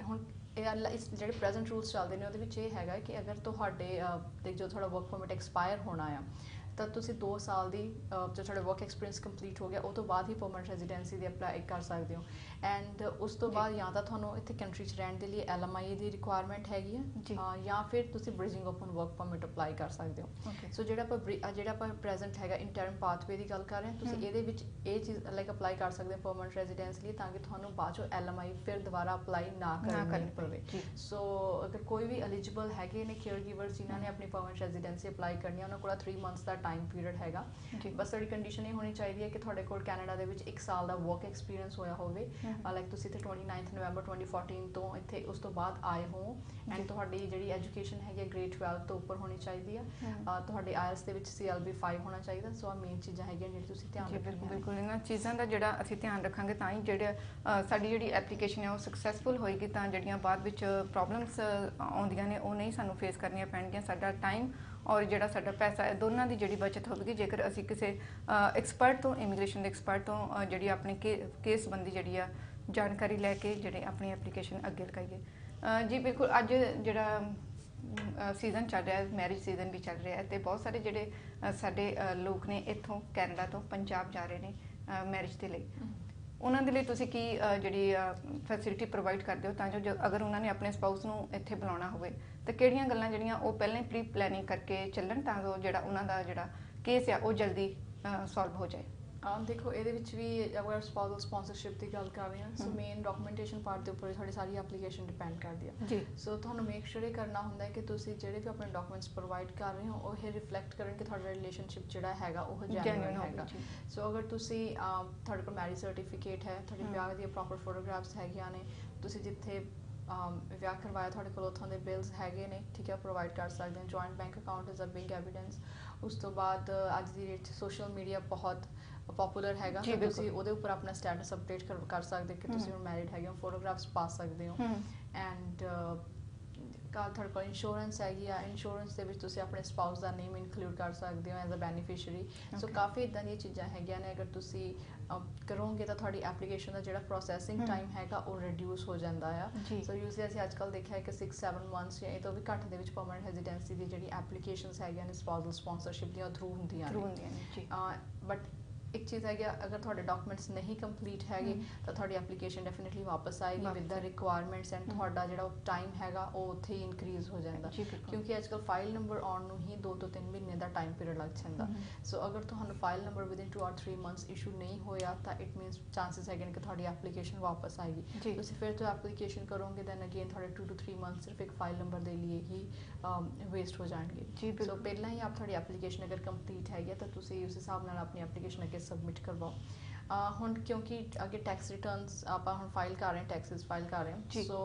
Speaker 2: ਹੁਣ ਇਸ ਜਿਹੜੇ ਪ੍ਰੈਜ਼ੈਂਟ ਰੂਲਸ ਚੱਲਦੇ ਨੇ ਉਹਦੇ ਵਿੱਚ ਇਹ ਹੈਗਾ ਕਿ ਅਗਰ ਤੁਹਾਡੇ ਜੋ ਤੁਹਾਡਾ ਵਰਕ ਪਰਮਿਟ ਐਕਸਪਾਇਰ ਹੋਣਾ ਆ ਤਾਂ ਤੁਸੀਂ 2 ਸਾਲ ਦੀ ਜੋ ਤੁਹਾਡਾ ਵਰਕ ਐਕਸਪੀਰੀਅੰਸ ਕੰਪਲੀਟ ਹੋ ਗਿਆ ਉਹ ਤੋਂ ਬਾਅਦ ਹੀ ਪਰਮਨੈਂਟ ਰੈਜ਼ੀਡੈਂਸੀ ਦੀ ਅਪਲਾਈ ਕਰ ਸਕਦੇ ਹੋ। ਐਂਡ ਉਸ ਤੋਂ ਬਾਅਦ ਜਾਂ ਤਾਂ ਤੁਹਾਨੂੰ ਇੱਥੇ ਕੰਟਰੀ 'ਚ ਰਹਿਣ ਦੇ ਲਈ LMIA ਦੀ ਰਿਕੁਆਇਰਮੈਂਟ ਹੈਗੀ ਹੈ ਜਾਂ ਫਿਰ ਤੁਸੀਂ bridging open work permit apply ਕਰ ਸਕਦੇ ਹੋ। ਸੋ ਜਿਹੜਾ ਆਪਾਂ ਪ੍ਰੈਜ਼ੈਂਟ ਹੈਗਾ ਇੰਟਰਨ ਪਾਥਵੇ ਦੀ ਗੱਲ ਕਰ ਰਹੇ ਹਾਂ, ਤੁਸੀਂ ਇਹਦੇ ਵਿੱਚ ਇਹ ਚੀਜ਼ ਲਾਈਕ ਅਪਲਾਈ ਕਰ ਸਕਦੇ ਹੋ ਪਰਮਨੈਂਟ ਰੈਜ਼ੀਡੈਂਸ ਲਈ, ਤਾਂ ਕਿ ਤੁਹਾਨੂੰ ਬਾਅਦ 'ਚੋਂ LMI ਫਿਰ ਦੁਬਾਰਾ ਅਪਲਾਈ ਨਾ ਕਰਨੀ ਪਵੇ। ਸੋ ਅਗਰ ਕੋਈ ਵੀ ਐਲੀਜੀਬਲ ਹੈਗੇ ਨੇ ਕੇਅਰ ਗਿਵਰਸ ਜਿਨ੍ਹਾਂ ਨੇ ਆਪਣੀ ਪਰਮਨੈਂਟ ਰੈਜ਼ੀਡੈਂਸੀ ਅਪਲਾਈ ਕਰਨੀ ਹੈ, ਉਹਨਾਂ ਕੋਲ 3 ਮੰਥਸ ਦਾ ਟਾਈਮ ਪੀਰੀਅਡ ਹੈਗਾ। ਬਸ ਤੁਹਾਡੀ ਕੰਡੀਸ਼ਨ ਇਹ ਹੋਣੀ ਚਾਹੀਦੀ ਹੈ ਕਿ ਤੁਹਾਡੇ ਕੋਲ ਕੈਨੇਡਾ ਦੇ ਵਿੱਚ 1 ਸਾਲ ਦਾ ਵਰਕ ਐਕਸਪੀਰੀਅੰਸ ਹੋਇਆ ਹੋਵੇ, ਲਾਈਕ ਤੁਸੀਂ ਇੱਥੇ 29 ਨਵੰਬਰ 2014 ਤੋਂ ਇੱਥੇ ਉਸ ਤੋਂ ਬਾਅਦ ਆਏ ਹੋ, ਐਂਡ ਤੁਹਾਡੀ ਜਿਹੜੀ ਐਜੂਕੇਸ਼ਨ ਹੈਗੀ ਗ੍ਰੇਡ 12 ਤੋਂ ਉੱਪਰ ਹੋਣੀ ਚਾਹੀਦੀ ਹੈ, ਤੁਹਾਡੇ IELTS ਦੇ ਵਿੱਚ CLB 5 ਹੋਣਾ ਚਾਹੀਦਾ। ਸੋ ਆ ਮੇਨ ਚੀਜ਼ਾਂ ਹੈਗੀਆਂ ਜਿਹੜੀ ਤੁਸੀਂ ਧਿਆਨ ਰੱਖਣਾ।
Speaker 1: ਬਿਲਕੁਲ, ਇਹਨਾਂ ਚੀਜ਼ਾਂ ਦਾ ਜਿਹੜਾ ਅਸੀਂ ਧਿਆਨ ਰੱਖਾਂਗੇ ਤਾਂ ਹੀ ਜਿਹੜਾ ਸਾਡੀ ਜਿਹੜੀ ਐਪਲੀਕੇਸ਼ਨ ਹੈ ਉਹ ਸਕਸੈਸਫੁਲ ਹੋਏਗੀ, ਤਾਂ ਜਿਹੜੀਆਂ ਬਾਅਦ ਵਿੱਚ ਪ੍ਰੋਬਲਮਸ ਆਉਂਦੀਆਂ ਨੇ ਉਹ ਨਹੀਂ ਸਾਨੂੰ ਫੇਸ ਕਰਨੀਆਂ ਪੈਣਗੀਆਂ। ਸਾਡਾ ਟਾਈਮ ਔਰ ਜਿਹੜਾ ਸਾਡਾ ਪੈਸਾ ਹੈ ਦੋਨਾਂ ਦੀ ਜਿਹੜੀ ਬਚਤ ਹੋਵੇਗੀ ਜੇਕਰ ਅਸੀਂ ਕਿਸੇ ਐਕਸਪਰਟ ਤੋਂ, ਇਮੀਗ੍ਰੇਸ਼ਨ ਦੇ ਐਕਸਪਰਟ ਤੋਂ ਜਿਹੜੀ ਆਪਣੀ ਕੇਸ ਸੰਬੰਧੀ ਜਿਹੜੀ ਆ ਜਾਣਕਾਰੀ ਲੈ ਕੇ ਜਿਹੜੇ ਆਪਣੀ ਐਪਲੀਕੇਸ਼ਨ ਅੱਗੇ ਲਗਾਈਏ। ਜੀ ਬਿਲਕੁਲ, ਅੱਜ ਜਿਹੜਾ ਸੀਜ਼ਨ ਚੱਲ ਰਿਹਾ, ਮੈਰਿਜ ਸੀਜ਼ਨ ਵੀ ਚੱਲ ਰਿਹਾ ਹੈ, ਅਤੇ ਬਹੁਤ ਸਾਰੇ ਜਿਹੜੇ ਸਾਡੇ ਲੋਕ ਨੇ ਇੱਥੋਂ ਕੈਨੇਡਾ ਤੋਂ ਪੰਜਾਬ ਜਾ ਰਹੇ ਨੇ ਮੈਰਿਜ ਦੇ ਲਈ, ਉਹਨਾਂ ਦੇ ਲਈ ਤੁਸੀਂ ਕੀ ਜਿਹੜੀ ਫੈਸਿਲਿਟੀ ਪ੍ਰੋਵਾਈਡ ਕਰਦੇ ਹੋ ਤਾਂ ਜੋ ਅਗਰ ਉਹਨਾਂ ਨੇ ਆਪਣੇ ਸਪਾਊਸ ਨੂੰ ਇੱਥੇ ਬੁਲਾਉਣਾ ਹੋਵੇ ਤਾਂ ਕਿਹੜੀਆਂ ਗੱਲਾਂ ਜਿਹੜੀਆਂ ਉਹ ਪਹਿਲਾਂ ਹੀ ਪ੍ਰੀ ਪਲੈਨਿੰਗ ਕਰਕੇ ਚੱਲਣ ਤਾਂ ਜੋ ਜਿਹੜਾ ਉਹਨਾਂ ਦਾ ਜਿਹੜਾ ਕੇਸ ਆ ਉਹ ਜਲਦੀ ਸੋਲਵ ਹੋ ਜਾਏ?
Speaker 2: ਦੇਖੋ, ਇਹਦੇ ਵਿੱਚ ਵੀ ਅਗਰ ਸਪਾਊਸਲ ਸਪਾਂਸਰਸ਼ਿਪ ਦੀ ਗੱਲ ਕਰ ਰਹੇ ਹਾਂ, ਸੋ ਮੇਨ ਡਾਕੂਮੈਂਟੇਸ਼ਨ ਪਾਰਟ ਦੇ ਉੱਪਰ ਤੁਹਾਡੀ ਸਾਰੀ ਐਪਲੀਕੇਸ਼ਨ ਡਿਪੈਂਡ ਕਰਦੀ ਹੈ ਜੀ। ਸੋ ਤੁਹਾਨੂੰ ਮੇਕ ਸ਼ੋਰ ਇਹ ਕਰਨਾ ਹੁੰਦਾ ਹੈ ਕਿ ਤੁਸੀਂ ਜਿਹੜੇ ਵੀ ਆਪਣੇ ਡਾਕੂਮੈਂਟਸ ਪ੍ਰੋਵਾਈਡ ਕਰ ਰਹੇ ਹੋ ਉਹ ਇਹ ਰਿਫਲੈਕਟ ਕਰਨ ਕਿ ਤੁਹਾਡਾ ਰਿਲੇਸ਼ਨਸ਼ਿਪ ਜਿਹੜਾ ਹੈਗਾ ਉਹ ਜੈਨੂਇਨ ਹੈਗਾ। ਸੋ ਅਗਰ ਤੁਸੀਂ ਤੁਹਾਡੇ ਕੋਲ ਮੈਰਿਜ ਸਰਟੀਫਿਕੇਟ ਹੈ, ਤੁਹਾਡੇ ਵਿਆਹ ਦੀਆਂ ਪ੍ਰੋਪਰ ਫੋਟੋਗ੍ਰਾਫਸ ਹੈਗੀਆਂ ਨੇ, ਤੁਸੀਂ ਜਿੱਥੇ ਵਿਆਹ ਕਰਵਾਇਆ ਤੁਹਾਡੇ ਕੋਲ ਉੱਥੋਂ ਦੇ ਬਿਲਸ ਹੈਗੇ ਨੇ, ਠੀਕ ਹੈ, ਪ੍ਰੋਵਾਈਡ ਕਰ ਸਕਦੇ ਹੋ। Joint bank account is a big evidence. ਉਸ ਤੋਂ ਬਾਅਦ ਅੱਜ ਦੀ ਡੇਟ 'ਚ ਸੋਸ਼ਲ ਮੀਡੀਆ ਬਹੁਤ ਪੋਪੂਲਰ ਹੈਗਾ, ਤਾਂ ਤੁਸੀਂ ਉਹਦੇ ਉੱਪਰ ਆਪਣਾ ਸਟੇਟਸ ਅਪਡੇਟ ਕਰ ਸਕਦੇ ਕਿ ਤੁਸੀਂ ਹੁਣ ਮੈਰਿਡ ਹੈਗੇ ਹੋ, ਫੋਟੋਗ੍ਰਾਫਸ ਪਾ ਸਕਦੇ ਹੋ। ਐਂਡ ਤੁਹਾਡੇ ਕੋਲ ਇੰਸ਼ੋਰੈਂਸ ਹੈਗੀ ਆ, ਇੰਸ਼ੋਰੈਂਸ ਦੇ ਵਿੱਚ ਤੁਸੀਂ ਆਪਣੇ ਸਪਾਊਸ ਦਾ ਨੇਮ ਇਨਕਲੂਡ ਕਰ ਸਕਦੇ ਹੋ ਐਜ਼ ਅ ਬੈਨੀਫੀਸ਼ੀਅਰੀ। ਸੋ ਕਾਫੀ ਇਦਾਂ ਦੀਆਂ ਚੀਜ਼ਾਂ ਹੈਗੀਆਂ ਨੇ, ਅਗਰ ਤੁਸੀਂ ਕਰੋਗੇ ਤਾਂ ਤੁਹਾਡੀ ਐਪਲੀਕੇਸ਼ਨ ਦਾ ਜਿਹੜਾ ਪ੍ਰੋਸੈਸਿੰਗ ਟਾਈਮ ਹੈਗਾ ਉਹ ਰਿਡਿਊਸ ਹੋ ਜਾਂਦਾ ਆ। ਸੋ ਯੂਜ਼ਲੀ ਅਸੀਂ ਅੱਜ ਕੱਲ੍ਹ ਦੇਖਿਆ ਹੈ ਕਿ 6-7 ਮੰਥਸ ਜਾਂ ਇਹ ਤੋਂ ਵੀ ਘੱਟ ਦੇ ਵਿੱਚ ਪਰਮਨੈਂਟ ਰੈਜ਼ੀਡੈਂਸੀ ਦੀ ਜਿਹੜੀ ਐਪਲੀਕੇਸ਼ਨਸ ਹੈਗੀਆਂ ਨੇ ਸਪਾਊਸਲ ਸਪਾਂਸਰਸ਼ਿਪ ਦੀਆਂ ਥਰੂ ਹੁੰਦੀਆਂ ਨੇ। ਬਟ ਇੱਕ ਚੀਜ਼ ਹੈ ਕਿ ਅਗਰ ਤੁਹਾਡੇ ਡਾਕੂਮੈਂਟਸ ਨਹੀਂ ਕੰਪਲੀਟ ਹੈਗੇ ਤਾਂ ਤੁਹਾਡੀ ਐਪਲੀਕੇਸ਼ਨ ਡੈਫੀਨਿਟਲੀ ਵਾਪਸ ਆਏਗੀ ਵਿਦ ਦਾ ਰਿਕੁਆਇਰਮੈਂਟਸ, ਐਂਡ ਤੁਹਾਡਾ ਜਿਹੜਾ ਟਾਈਮ ਹੈਗਾ ਉਹ ਉੱਥੇ ਹੀ ਇਨਕਰੀਜ਼ ਹੋ ਜਾਂਦਾ, ਕਿਉਂਕਿ ਅੱਜ ਕੱਲ੍ਹ ਫਾਈਲ ਨੰਬਰ ਆਉਣ ਨੂੰ ਹੀ 2 ਤੋਂ 3 ਮਹੀਨੇ ਦਾ ਟਾਈਮ ਪੀਰੀਅਡ ਲੱਗ ਜਾਂਦਾ। ਸੋ ਅਗਰ ਤੁਹਾਨੂੰ file number within 2 or 3 months issue ਨਹੀਂ ਹੋਇਆ ਤਾਂ ਇਟ ਮੀਨਸ ਚਾਂਸਿਸ ਹੈਗੇ ਨੇ ਕਿ ਤੁਹਾਡੀ ਐਪਲੀਕੇਸ਼ਨ ਵਾਪਸ ਆਏਗੀ। ਤੁਸੀਂ ਫਿਰ ਤੋਂ ਐਪਲੀਕੇਸ਼ਨ ਕਰੋਗੇ ਦੈਨ ਅਗੇਨ ਤੁਹਾਡੇ 2 to 3 ਮੰਥਸ ਸਿਰਫ ਇੱਕ ਫਾਈਲ ਨੰਬਰ ਦੇ ਲਈ ਹੀ ਵੇਸਟ ਹੋ ਜਾਣਗੇ। ਸੋ ਪਹਿਲਾਂ ਹੀ ਆਪ ਤੁਹਾਡੀ ਐਪਲੀਕੇਸ਼ਨ ਅਗਰ ਕੰਪਲੀਟ ਹੈਗੀ ਤਾਂ ਤੁਸੀਂ ਉਸ ਹਿਸਾਬ ਨਾਲ ਆਪਣੀ ਐਪਲੀਕੇਸ਼ਨ ਅੱਗੇ ਸਬਮਿਟ ਕਰਵਾਓ। ਹੁਣ ਕਿਉਂਕਿ ਅੱਗੇ ਟੈਕਸ ਰਿਟਰਨਸ ਆਪਾਂ ਹੁਣ ਫਾਈਲ ਕਰ ਰਹੇ ਹਾਂ, ਟੈਕਸਿਸ ਫਾਈਲ ਕਰ ਰਹੇ ਹਾਂ, ਸੋ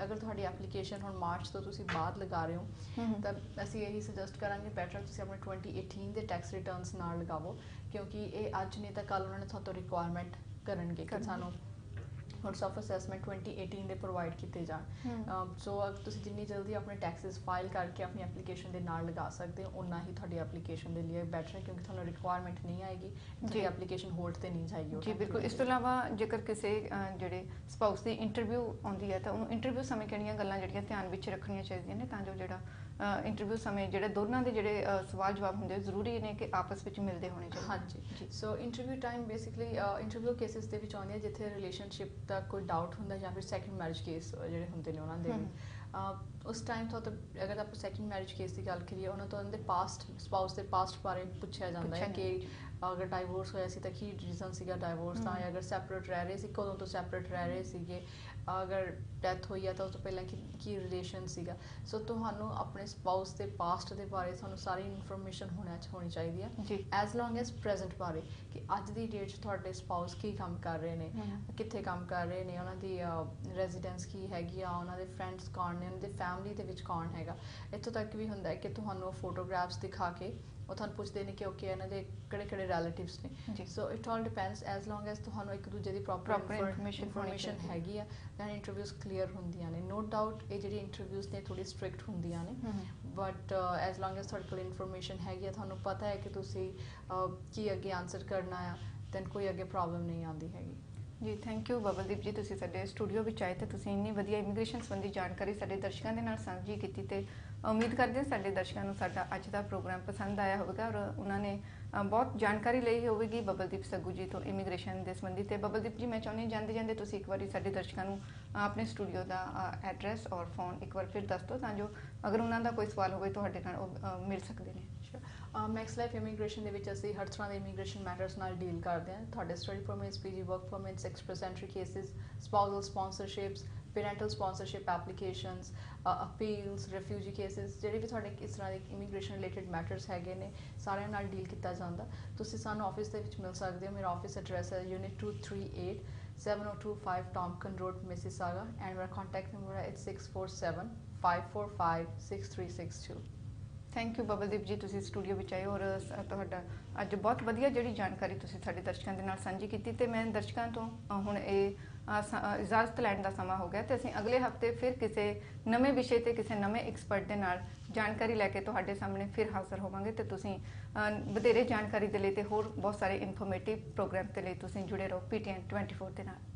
Speaker 2: ਅਗਰ ਤੁਹਾਡੀ ਐਪਲੀਕੇਸ਼ਨ ਹੁਣ ਮਾਰਚ ਤੋਂ ਤੁਸੀਂ ਬਾਅਦ ਲਗਾ ਰਹੇ ਹੋ ਤਾਂ ਅਸੀਂ ਇਹੀ ਸੁਜੈਸਟ ਕਰਾਂਗੇ ਬੈਟਰ ਤੁਸੀਂ ਆਪਣੇ 2018 ਦੇ ਟੈਕਸ ਰਿਟਰਨਸ ਨਾਲ ਲਗਾਵੋ, ਕਿਉਂਕਿ ਇਹ ਅੱਜ ਨਹੀਂ ਤਾਂ ਕੱਲ੍ਹ ਉਹਨਾਂ ਨੇ ਤੁਹਾਤੋਂ ਰਿਕੁਆਇਰਮੈਂਟ ਕਰਨਗੇ ਕਿ ਸਾਨੂੰ ਨੋਟਸ ਆਫ ਅਸੈਸਮੈਂਟ 2018 ਦੇ ਪ੍ਰੋਵਾਈਡ ਕੀਤੇ ਜਾਣ। ਸੋ ਤੁਸੀਂ ਜਿੰਨੀ ਜਲਦੀ ਆਪਣੇ ਟੈਕਸਿਸ ਫਾਈਲ ਕਰਕੇ ਆਪਣੀ ਐਪਲੀਕੇਸ਼ਨ ਦੇ ਨਾਲ ਲਗਾ ਸਕਦੇ ਹੋ ਉਨਾ ਹੀ ਤੁਹਾਡੀ ਐਪਲੀਕੇਸ਼ਨ ਦੇ ਲਈ ਬੈਟਰ ਹੈ, ਕਿਉਂਕਿ ਤੁਹਾਨੂੰ ਰਿਕੁਆਇਰਮੈਂਟ ਨਹੀਂ ਆਏਗੀ, ਤੁਹਾਡੀ ਐਪਲੀਕੇਸ਼ਨ ਹੋਲਡ ਤੇ ਨਹੀਂ ਜਾਏਗੀ।
Speaker 1: ਜੀ ਬਿਲਕੁਲ। ਇਸ ਤੋਂ ਇਲਾਵਾ ਜੇਕਰ ਕਿਸੇ ਜਿਹੜੇ ਸਪਾਊਸ ਦੀ ਇੰਟਰਵਿਊ ਆਉਂਦੀ ਹੈ ਤਾਂ ਉਹਨੂੰ ਇੰਟਰਵਿਊ ਸਮੇਂ ਕਿਹੜੀਆਂ ਗੱਲਾਂ ਜਿਹੜੀਆਂ ਧਿਆਨ ਵਿੱਚ ਰੱਖਣੀਆਂ ਚਾਹੀਦੀਆਂ ਨੇ ਤਾਂ ਜੋ ਜਿਹੜਾ ਇੰਟਰਵਿਊ ਸਮੇਂ ਜਿਹੜੇ ਦੋਨਾਂ ਦੇ ਜਿਹੜੇ ਸਵਾਲ ਜਵਾਬ ਹੁੰਦੇ ਜ਼ਰੂਰੀ ਨੇ ਕਿ ਆਪਸ ਵਿੱਚ ਮਿਲਦੇ ਹੋਣੇ ਚਾਹੀਦੇ?
Speaker 2: ਹਾਂਜੀ, so interview time basically interview cases ਦੇ ਵਿੱਚ ਆਉਂਦੇ ਆ ਜਿੱਥੇ ਰਿਲੇਸ਼ਨਸ਼ਿਪ ਦਾ ਕੋਈ ਡਾਊਟ ਹੁੰਦਾ ਜਾਂ ਫਿਰ ਸੈਕਿੰਡ ਮੈਰਿਜ ਕੇਸ ਜਿਹੜੇ ਹੁੰਦੇ ਨੇ ਉਹਨਾਂ ਦੇ ਉਸ ਟਾਈਮ ਤੋਂ ਅਗਰ ਆਪਾਂ ਸੈਕਿੰਡ ਮੈਰਿਜ ਕੇਸ ਦੀ ਗੱਲ ਕਰੀਏ ਉਹਨਾਂ ਤੋਂ ਉਹਨਾਂ ਦੇ ਪਾਸਟ ਸਪਾਊਸ ਦੇ ਪਾਸਟ ਬਾਰੇ ਪੁੱਛਿਆ ਜਾਂਦਾ ਹੈ ਕਿ ਅਗਰ ਡਾਈਵੋਰਸ ਹੋਇਆ ਸੀ ਤਾਂ ਕੀ ਰੀਜ਼ਨ ਸੀਗਾ ਡਾਈਵੋਰਸ ਦਾ, ਅਗਰ ਸੈਪਰੇਟ ਰਹਿ ਰਹੇ ਸੀ ਕਦੋਂ ਤੋਂ ਸੈਪਰੇਟ ਰਹਿ ਰਹੇ ਸੀਗੇ, ਅਗਰ ਡੈਥ ਹੋਈ ਹੈ ਤਾਂ ਉਸ ਤੋਂ ਪਹਿਲਾਂ ਕੀ ਰਿਲੇਸ਼ਨ ਸੀਗਾ। ਸੋ ਤੁਹਾਨੂੰ ਆਪਣੇ ਸਪਾਊਸ ਦੇ ਪਾਸਟ ਦੇ ਬਾਰੇ ਤੁਹਾਨੂੰ ਸਾਰੀ ਇਨਫੋਰਮੇਸ਼ਨ ਹੋਣੀ ਚਾਹੀਦੀ ਹੈ, ਐਜ਼ ਲੌਂਗ ਐਜ਼ ਪ੍ਰੈਜ਼ੈਂਟ ਬਾਰੇ ਕਿ ਅੱਜ ਦੀ ਡੇਟ 'ਚ ਤੁਹਾਡੇ ਸਪਾਊਸ ਕੀ ਕੰਮ ਕਰ ਰਹੇ ਨੇ, ਕਿੱਥੇ ਕੰਮ ਕਰ ਰਹੇ ਨੇ, ਉਹਨਾਂ ਦੀ ਰੈਜ਼ੀਡੈਂਸ ਕੀ ਹੈਗੀ ਆ, ਉਹਨਾਂ ਦੇ ਫਰੈਂਡਸ ਕੌਣ ਨੇ, ਉਹਨਾਂ ਦੇ ਫੈਮਿਲੀ ਦੇ ਵਿੱਚ ਕੌਣ ਹੈਗਾ। ਇੱਥੋਂ ਤੱਕ ਵੀ ਹੁੰਦਾ ਹੈ ਕਿ ਤੁਹਾਨੂੰ ਫੋਟੋਗ੍ਰਾਫਸ ਦਿਖਾ ਕੇ ਉਹ ਤੁਹਾਨੂੰ ਪੁੱਛਦੇ ਨੇ ਕਿ ਓਕੇ ਇਹਨਾਂ ਦੇ ਕਿਹੜੇ ਰਿਲੇਟਿਵਸ ਨੇ। So it all depends, as long as ਤੁਹਾਨੂੰ ਇੱਕ ਦੂਜੇ ਦੀ ਪ੍ਰੋਪਰ ਇਨਫੋਰਮੇਸ਼ਨ ਹੈਗੀ ਆ ਦੈਨ ਇੰਟਰਵਿਊਜ਼ ਕਲੀਅਰ ਹੁੰਦੀਆਂ ਨੇ। ਨੋ ਡਾਊਟ ਇਹ ਜਿਹੜੀ ਇੰਟਰਵਿਊਜ਼ ਨੇ ਥੋੜੀ ਸਟ੍ਰਿਕਟ ਹੁੰਦੀਆਂ ਨੇ, ਬਟ ਐਜ਼ ਲੌਂਗ ਐਜ਼ ਤੁਹਾਡੇ ਕੋਲ ਇਨਫੋਰਮੇਸ਼ਨ ਹੈਗੀ ਆ, ਤੁਹਾਨੂੰ ਪਤਾ ਹੈ ਕਿ ਤੁਸੀਂ ਕੀ ਅੱਗੇ ਆਨਸਰ ਕਰਨਾ ਆ, ਦੈਨ ਕੋਈ ਅੱਗੇ ਪ੍ਰੋਬਲਮ ਨਹੀਂ ਆਉਂਦੀ ਹੈਗੀ।
Speaker 1: ਜੀ ਥੈਂਕ ਯੂ ਬਬਲਦੀਪ ਜੀ, ਤੁਸੀਂ ਸਾਡੇ ਸਟੂਡੀਓ ਵਿੱਚ ਆਏ ਤੇ ਤੁਸੀਂ ਇੰਨੀ ਵਧੀਆ ਇਮੀਗ੍ਰੇਸ਼ਨ ਸੰਬੰਧੀ ਜਾਣਕਾਰੀ ਸਾਡੇ ਦਰਸ਼ਕਾਂ ਦੇ ਨਾਲ ਸਾਂਝੀ ਕੀਤੀ ਤੇ ਉਮੀਦ ਕਰਦੇ ਹਾਂ ਸਾਡੇ ਦਰਸ਼ਕਾਂ ਨੂੰ ਸਾਡਾ ਅੱਜ ਦਾ ਪ੍ਰੋਗਰਾਮ ਪਸੰਦ ਆਇਆ ਹੋਵੇਗਾ ਔਰ ਉਹਨਾਂ ਨੇ ਬਹੁਤ ਜਾਣਕਾਰੀ ਲਈ ਹੋਵੇਗੀ ਬਬਲਦੀਪ ਸੱਗੂ ਜੀ ਤੋਂ ਇਮੀਗ੍ਰੇਸ਼ਨ ਦੇ ਸੰਬੰਧੀ। ਤੇ ਬਬਲਦੀਪ ਜੀ ਮੈਂ ਚਾਹੁੰਦੀ ਜਾਂਦੇ ਜਾਂਦੇ ਤੁਸੀਂ ਇੱਕ ਵਾਰੀ ਸਾਡੇ ਦਰਸ਼ਕਾਂ ਨੂੰ ਆਪਣੇ ਸਟੂਡੀਓ ਦਾ ਐਡਰੈਸ ਔਰ ਫੋਨ ਇੱਕ ਵਾਰ ਫਿਰ ਦੱਸ ਦਿਓ ਤਾਂ ਜੋ ਅਗਰ ਉਹਨਾਂ ਦਾ ਕੋਈ ਸਵਾਲ ਹੋਵੇ ਤੁਹਾਡੇ ਨਾਲ ਉਹ ਮਿਲ ਸਕਦੇ ਨੇ।
Speaker 2: ਮੈਕਸ ਲਾਈਫ ਇਮੀਗ੍ਰੇਸ਼ਨ ਦੇ ਵਿੱਚ ਅਸੀਂ ਹਰ ਤਰ੍ਹਾਂ ਦੇ ਇਮੀਗ੍ਰੇਸ਼ਨ ਮੈਟਰਸ ਨਾਲ ਡੀਲ ਕਰਦੇ ਹਾਂ। ਤੁਹਾਡੇ study permits, PG work permits, express entry cases, spousal sponsorships, parental sponsorship applications, appeals, refugee cases, ਜਿਹੜੇ ਵੀ ਤੁਹਾਡੇ ਇਸ ਤਰ੍ਹਾਂ ਦੇ ਇਮੀਗ੍ਰੇਸ਼ਨ ਰਿਲੇਟਡ ਮੈਟਰਸ ਹੈਗੇ ਨੇ ਸਾਰਿਆਂ ਨਾਲ ਡੀਲ ਕੀਤਾ ਜਾਂਦਾ। ਤੁਸੀਂ ਸਾਨੂੰ ਆਫਿਸ ਦੇ ਵਿੱਚ ਮਿਲ ਸਕਦੇ ਹੋ। ਮੇਰਾ ਆਫਿਸ ਐਡਰੈਸ ਹੈ Unit 238 7025 Tompkins Road, Mississauga, and ਮੇਰਾ ਕੰਟੈਕਟ ਨੰਬਰ ਹੈ 647 545 6362।
Speaker 1: ਥੈਂਕ ਯੂ ਬਬਲਦੀਪ ਜੀ, ਤੁਸੀਂ ਸਟੂਡੀਓ ਵਿੱਚ ਆਏ ਔਰ ਤੁਹਾਡਾ ਅੱਜ ਬਹੁਤ ਵਧੀਆ ਜਿਹੜੀ ਜਾਣਕਾਰੀ ਤੁਸੀਂ ਸਾਡੇ ਦਰਸ਼ਕਾਂ ਦੇ ਨਾਲ ਸਾਂਝੀ ਕੀਤੀ ਤੇ ਮੈਂ ਦਰਸ਼ਕਾਂ ਤੋਂ ਹੁਣ ਇਹ ਇਜਾਜ਼ਤ ਲੈਣ ਦਾ ਸਮਾਂ ਹੋ ਗਿਆ ਤੇ ਅਸੀਂ ਅਗਲੇ ਹਫਤੇ ਫਿਰ ਕਿਸੇ ਨਵੇਂ ਵਿਸ਼ੇ ਤੇ ਕਿਸੇ ਨਵੇਂ ਐਕਸਪਰਟ ਦੇ ਨਾਲ ਜਾਣਕਾਰੀ ਲੈ ਕੇ ਤੁਹਾਡੇ ਸਾਹਮਣੇ ਫਿਰ ਹਾਜ਼ਰ ਹੋਵਾਂਗੇ ਤੇ ਤੁਸੀਂ ਵਧੇਰੇ ਜਾਣਕਾਰੀ ਦੇ ਲਈ ਤੇ ਹੋਰ ਬਹੁਤ ਸਾਰੇ ਇਨਫੋਰਮੇਟਿਵ ਪ੍ਰੋਗਰਾਮ ਦੇ ਲਈ ਤੁਸੀਂ ਜੁੜੇ ਰਹੋ PTN 24 ਦੇ ਨਾਲ।